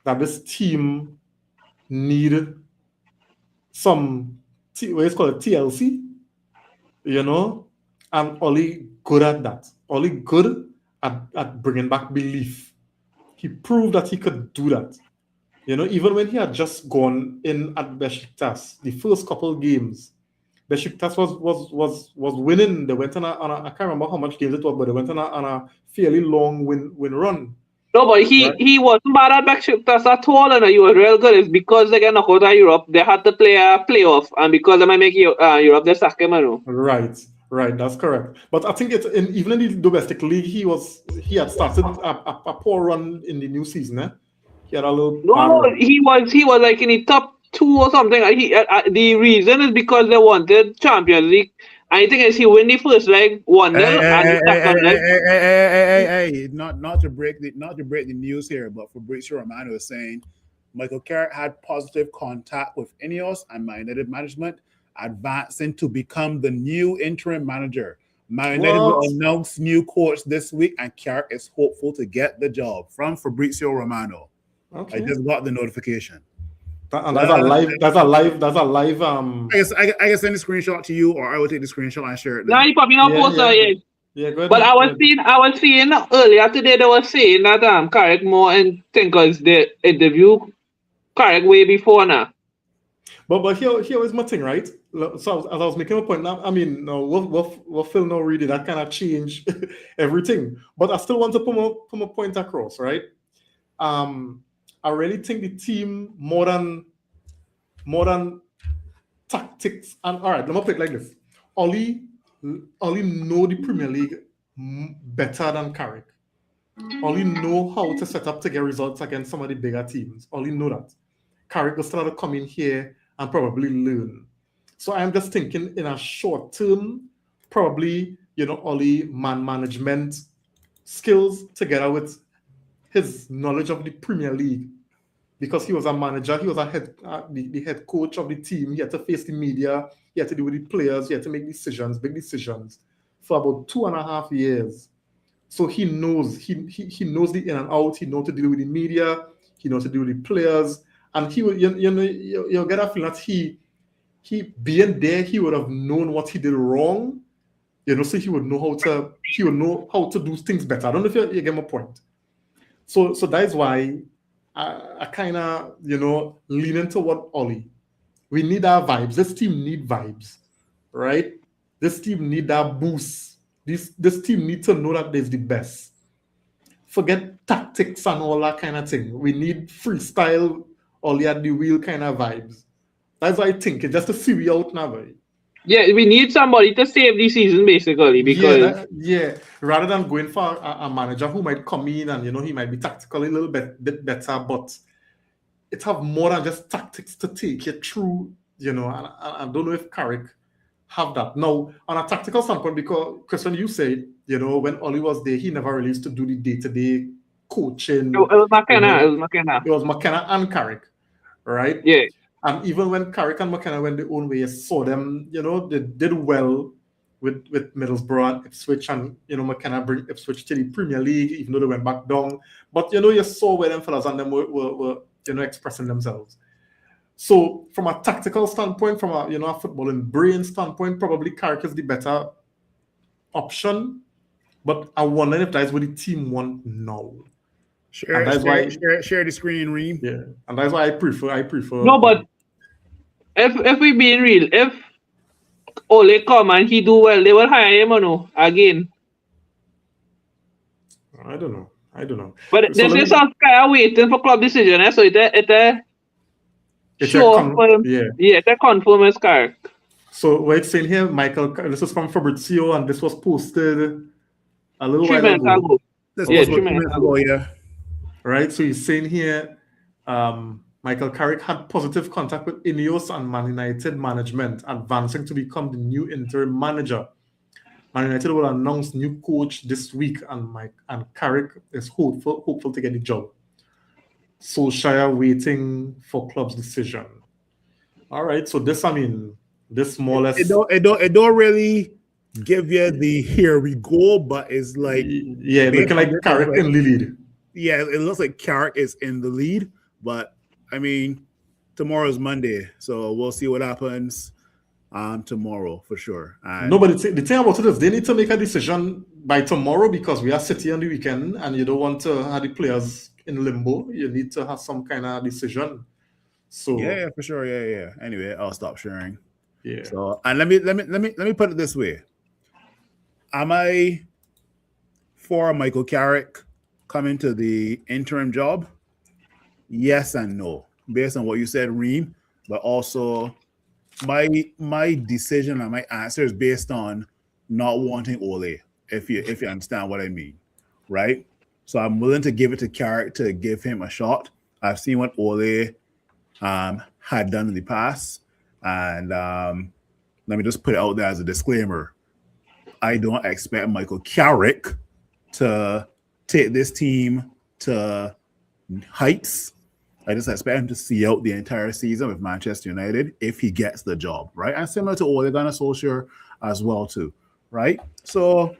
that this team need some, what is called a TLC, you know, and Ollie good at that. Ollie good at bringing back belief. He proved that he could do that. You know, even when he had just gone in at Besiktas, the first couple games, Besiktas was winning. They went on a I can't remember how much games it was, but they went on a fairly long win run. No, but he wasn't bad at Besiktas at all, and he was real good. It's because they get knocked out of Europe, they had to play a playoff, and because they might make Europe, they sack him. Right, that's correct. But I think even in the domestic league, he had started a poor run in the new season. He had a little. No, he was like in the top 2 or something. The reason is because they wanted Champions League. I think as he win the first leg 1-0 and the second leg. Hey, not to break the news here, but Fabrizio Romano is saying Michael Carrick had positive contact with Ineos and Man United management, advancing to become the new interim manager. Man United will announce new coach this week, and Carrick is hopeful to get the job. From Fabrizio Romano. Okay. I just got the notification. And that's a live. I guess send the screenshot to you, or I will take the screenshot and share it. Nah, you probably not post it. Yeah, go ahead. But I was seeing earlier today they were saying that Carrick more and thinkers they interview Carrick way before now. But here is my thing, right? So as I was making a point now, I mean, no, what Phil now really that kind of change everything. But I still want to put my point across, right? I really think the team more than tactics and all right, let me put it like this. Ollie know the Premier League better than Carrick. Ollie know how to set up to get results against some of the bigger teams. Ollie know that. Carrick will start to come in here and probably learn. So I'm just thinking in a short term, probably, Ollie man management skills together with his knowledge of the Premier League. Because he was a manager, he was the head coach of the team. He had to face the media, he had to deal with the players, he had to make big decisions for about 2.5 years. So he knows he knows the in and out. He knows to deal with the media. He knows to deal with the players, and he will you'll get a feeling that he being there, he would have known what he did wrong. So he would know how to do things better. I don't know if you get my point. So that is why I kind of leaning toward Ollie. We need our vibes. This team need vibes, right? This team need that boost. This team needs to know that they're the best. Forget tactics and all that kind of thing. We need freestyle, Ollie at the wheel kind of vibes. That's what I think. It's just to see we out now, boy. Yeah, we need somebody to save the season basically because rather than going for a manager who might come in and he might be tactically a little bit better, but it have more than just tactics to take you through. And I don't know if Carrick have that now on a tactical standpoint, because Christian, you said when Ollie was there, he never really used to do the day-to-day coaching. It was McKenna. It was McKenna and Carrick, right? Yeah. And even when Carrick and McKenna went their own way, saw them, they did well with Middlesbrough and Ipswich, and McKenna bring Ipswich to the Premier League, even though they went back down. But you saw where them fellas and them were expressing themselves. So from a tactical standpoint, from a a footballing brain standpoint, probably Carrick is the better option. But I wonder if that's what the team want now. Share the screen, Reem. Yeah, and that's why I prefer. No, but if we being real, if Ole come and he do well, they will hire him or no again. I don't know. But this is some kind of waiting for club decision, so it's a confirm as Carrick. So what it's saying here, Michael, this is from Fabrizio, and this was posted a little 3 while minutes ago. This Yeah, was 3 minutes ago. yeah. Right, so he's saying here, Michael Carrick had positive contact with Ineos and Man United management, advancing to become the new interim manager. Man United will announce new coach this week, and Carrick is hopeful to get the job. Solskjaer waiting for club's decision. All right, so this more or less. It don't really give you the here we go, but it's like looking like Carrick in the lead. Yeah, it looks like Carrick is in the lead, but I mean, tomorrow's Monday, so we'll see what happens tomorrow for sure. No, but the thing about it is they need to make a decision by tomorrow, because we are City on the weekend, and you don't want to have the players in limbo. You need to have some kind of decision. So yeah, for sure. Yeah. Anyway, I'll stop sharing. Yeah. So and let me put it this way: am I for Michael Carrick coming to the interim job? Yes and no, based on what you said, Reem, but also my decision and my answer is based on not wanting Ole, if you understand what I mean, right? So I'm willing to give it to Carrick to give him a shot. I've seen what Ole had done in the past, and let me just put it out there as a disclaimer: I don't expect Michael Carrick to take this team to heights. I just expect him to see out the entire season with Manchester United if he gets the job, right? And similar to Ole Gunnar Solskjaer as well, too, right? So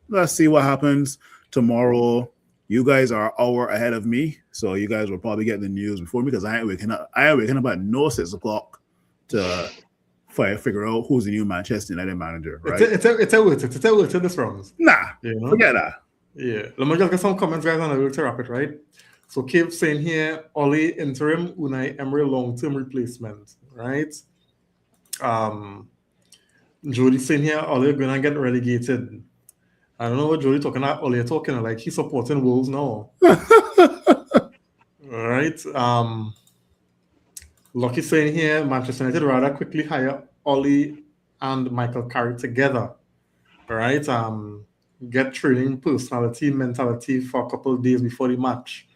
let's see what happens tomorrow. You guys are an hour ahead of me, so you guys will probably get the news before me, because I ain't waking up at no 6 o'clock to figure out who's the new Manchester United manager, right? It's a worth it. It's a worth it this round. Nah, You know? forget that. Yeah. Let me just get some comments, guys, and I will wrap it, right? So Cave saying here, Oli interim, Unai Emery long-term replacement, right? Jody saying here, Oli gonna get relegated. I don't know what Jody talking about. Oli talking like he's supporting Wolves now. All right. Lucky saying here, Manchester United rather quickly hire Oli and Michael Carrick together. All right. Get training, personality, mentality for a couple of days before the match.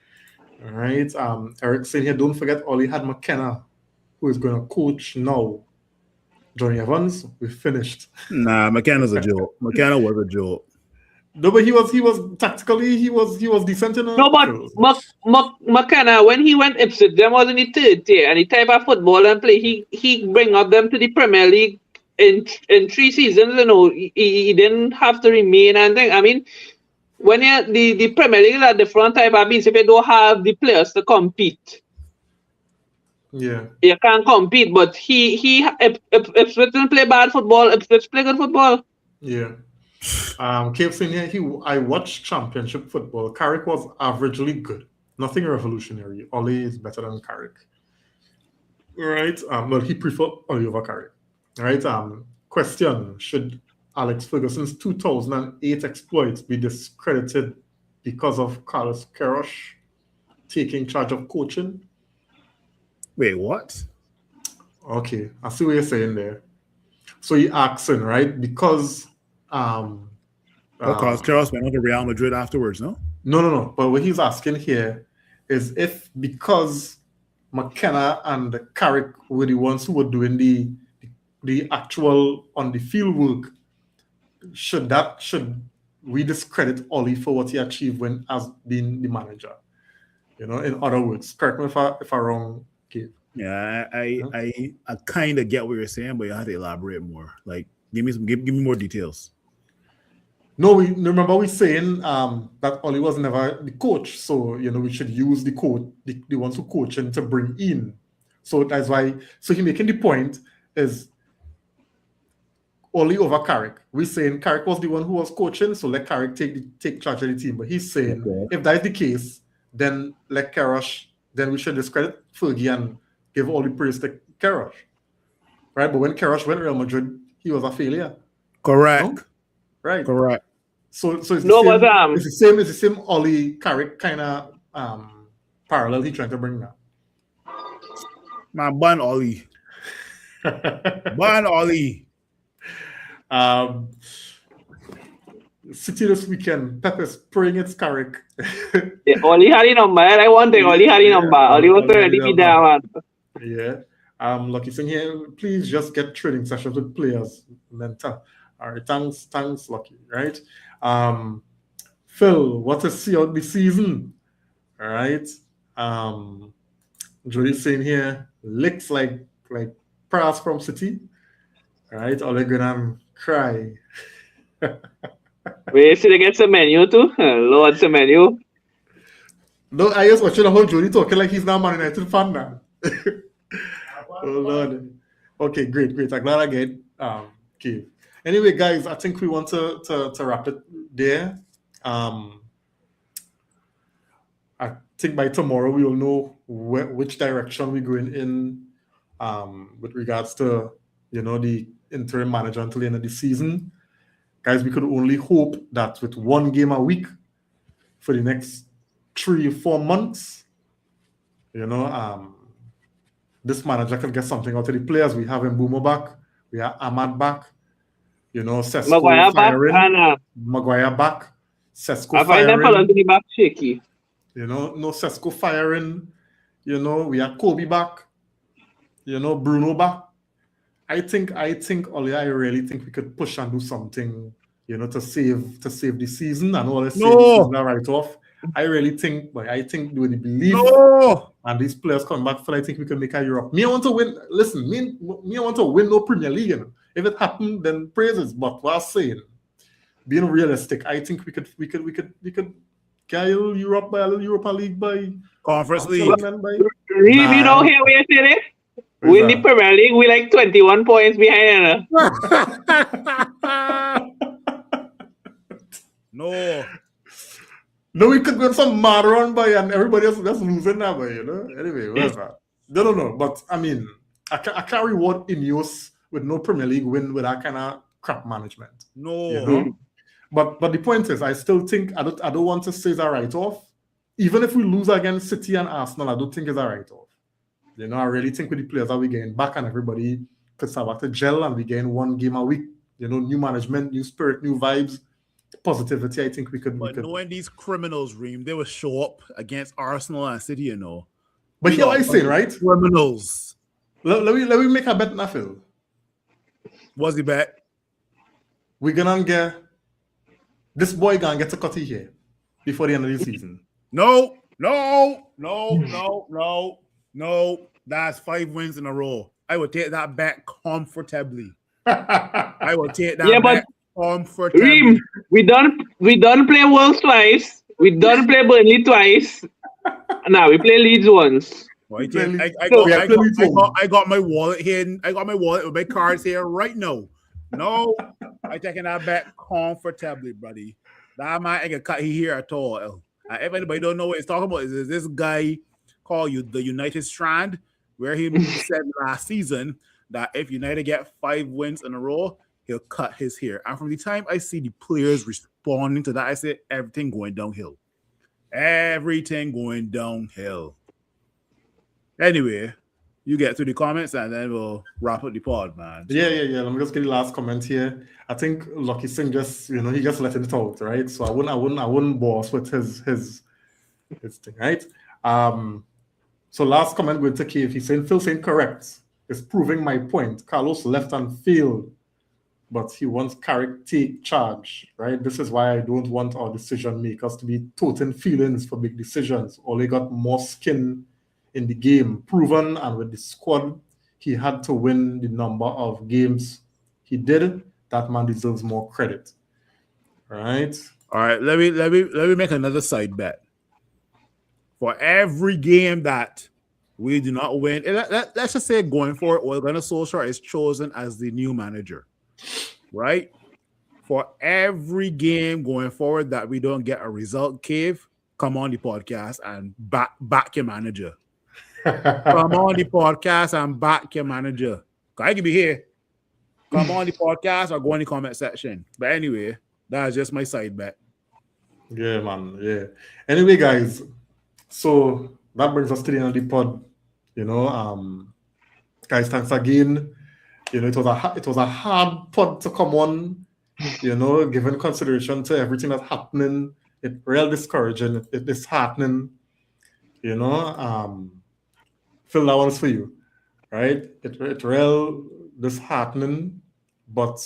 All right. Eric saying here, don't forget Oli had McKenna, who is going to coach now. Johnny Evans, we finished. Nah, McKenna's a joke. McKenna was a joke. No, but he was tactically he was decent enough. No, but McKenna, when he went Ipswich, them was in the third tier, and the type of football and play he bring up them to the Premier League in 3 seasons. You know, he didn't have to remain and thing. I mean, when the Premier League is a different type of beast, if you don't have the players to compete, yeah, you can't compete. But if Ipswich didn't play bad football, Ipswich play good football. yeah. Cave saying here, I watched Championship football. Carrick was averagely good. Nothing revolutionary. Oli is better than Carrick. Right? Well, he preferred Oli over Carrick. Right? Question: should Alex Ferguson's 2008 exploits be discredited because of Carlos Queiroz taking charge of coaching? Wait, what? Okay, I see what you're saying there. So he asking, right? Because Carlos Queiroz went on to Real Madrid afterwards, no? No. But what he's asking here is if because McKenna and Carrick were the ones who were doing the actual on the field work, should we discredit Oli for what he achieved when as being the manager? You know, in other words, correct me if I'm wrong, Gabe. Yeah, I kind of get what you're saying, but you have to elaborate more. Like, give me more details. No, remember we saying that Oli was never the coach, so you know we should use the coach, the ones who coach and to bring in. So that's why. So he making the point is Oli over Carrick. We're saying Carrick was the one who was coaching, so let Carrick take charge of the team. But he's saying if that is the case, then let Queiroz. Then we should discredit Fergie and give all the praise to Queiroz, right? But when Queiroz went to Real Madrid, he was a failure. Correct. No? Right. Correct. So it's the same Oli Carrick kind of parallel he's trying to bring now. Man, ban Oli. Ban Oli. City this weekend, Pep is praying it's Carrick. Yeah, Oli had the number. I want thing. Oli had the number. Oli was already be there, man. Yeah. Lucky thing here, please just get training sessions with players. Mental. All right, thanks, Lucky. Right. Phil, what to see out the season? All right. Jody's saying here, licks like Prass from City. All right, Ole gonna cry. Wait, should I get some menu too? Lord, some menu. No, I just watching the whole Jody talking like he's now Man United fan now. Oh Lord. Okay, great. I'm glad I get okay. Anyway, guys, I think we want to wrap it there. I think by tomorrow we will know which direction we're going in with regards to the interim manager until the end of the season. Guys, we could only hope that with one game a week for the next 3 or 4 months, this manager can get something out of the players. We have Mbeumo back, we have Ahmad back, Sesko Maguire firing, Maguire back, Sesko I find them firing. the back shaky. No Sesko firing. We have Kobe back. Bruno back. I think Oli, I really think we could push and do something, to save the season. And all this the season right off. I really think, but I think with the belief and these players coming back, I think we can make a Europe. Me, I want to win. Listen, me, I want to win no Premier League. If it happened, then praises. But what I'm saying, being realistic, I think we could get Europe by a little Europa League by Conference League. You don't hear what you say there? Win the Premier League, we like 21 points behind. No. No, we could go on some mad run, boy, and everybody else just losing now, boy, you know? Anyway, whatever. No. But, I mean, I can't reward Ineos with no Premier League win with that kind of crap management. No. You know? But the point is, I still think, I don't want to say it's a write-off. Even if we lose against City and Arsenal, I don't think it's a write-off. You know, I really think with the players that we're getting back and everybody could start back to gel and we getting one game a week. You know, new management, new spirit, new vibes, positivity. I think we could. But knowing these criminals, Reem, they will show up against Arsenal and City, you know. But here what I saying, right? Criminals. Let me make a bet now, Phil. What's the bet? We're gonna get this boy gonna get a cut here before the end of the season. No. That's 5 wins in a row. I will take that bet comfortably. I will take that bet comfortably. Reem, we done play Wolves twice. We done play Burnley twice. Now we play Leeds once. I got my wallet here. I got my wallet with my cards here right now. No, I taking that bet comfortably, buddy. That man ain't gonna cut here at all. If anybody don't know what he's talking about, is this guy called the United Strand, where he said last season that if United get 5 wins in a row, he'll cut his hair. And from the time I see the players responding to that, I say everything going downhill. Everything going downhill. Anyway, you get to the comments and then we'll wrap up the pod, man. Yeah. Let me just get the last comment here. I think Lucky Singh just, you know, he just letting it out, right? So I wouldn't boss with his thing, right? So last comment going to Cave. He's saying Phil saying correct. It's proving my point. Carlos left and failed, but he wants Carrick take charge, right? This is why I don't want our decision makers to be toting feelings for big decisions. Ole got more skin in the game, proven, and with the squad, he had to win the number of games he did. That man deserves more credit, right? All right, let me make another side bet. For every game that we do not win, let's just say going forward, Ole Gunnar Solskjaer is chosen as the new manager, right? For every game going forward that we don't get a result, Cave, come on the podcast and back your manager. Come on the podcast and back your manager. I can be here. Come on the podcast or go in the comment section. But anyway, that's just my side bet. Yeah, man. Yeah. Anyway, guys, so that brings us to the end of the pod. You know, guys, thanks again. You know, it was a hard pod to come on. You know, given consideration to everything that's happening, it's real discouraging. It's disheartening. You know, Phil, that one's for you, right? It's real disheartening, but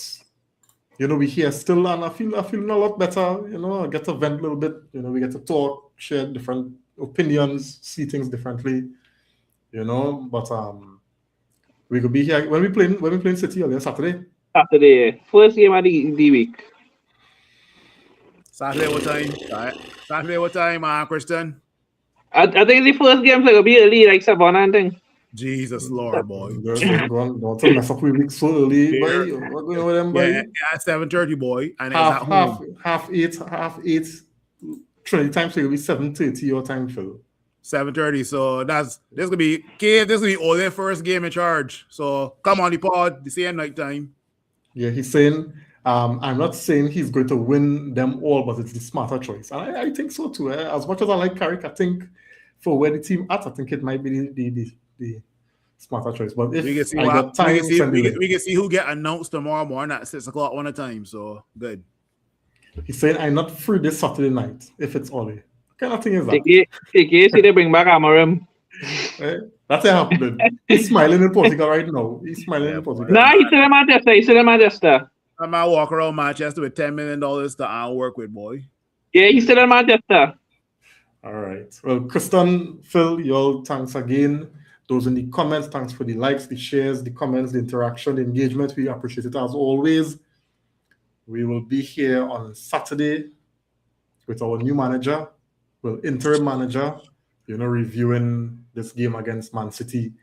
you know, we here still, and I'm feeling a lot better. You know, I get to vent a little bit. You know, we get to talk, share different opinions, see things differently. You know, but we could be here when we playing City earlier Saturday. Saturday, first game of the week. Saturday what time? Saturday what time, Christian? I think the first game's like gonna be early, like 7 and thing. Jesus Lord, boy. Don't mess up 3 weeks so early, boy. What going on with them, boy? Yeah, at 7:30, boy. And half eight. Trinity time, so it'll be 7:30 your time, Phil. 7:30. So this gonna be all their first game in charge. So come on the pod, the same night time. Yeah, he's saying I'm not saying he's going to win them all, but it's the smarter choice. And I think so too. As much as I like Carrick, I think for where the team at, I think it might be the smarter choice. But if we can see we can see who get announced tomorrow morning at 6 o'clock one time. So good. He's saying I'm not free this Saturday night if it's Ole. What kind of thing is that? TK, see they bring back Amarim. That's what happened. He's smiling in Portugal right now. He's smiling in Portugal. Nah, he's still in Manchester. I might walk around Manchester with $10 million to work with, boy. Yeah, he's still in Manchester. All right. Well, Kristen, Phil, y'all, thanks again. Those in the comments, thanks for the likes, the shares, the comments, the interaction, the engagement. We appreciate it as always. We will be here on Saturday with our new manager, interim manager, reviewing this game against Man City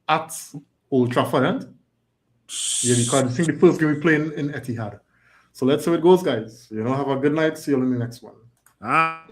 at Old Trafford, and yeah, because I think the first game we play in Etihad. So let's see how it goes, guys. Have a good night. See you in the next one. Ah.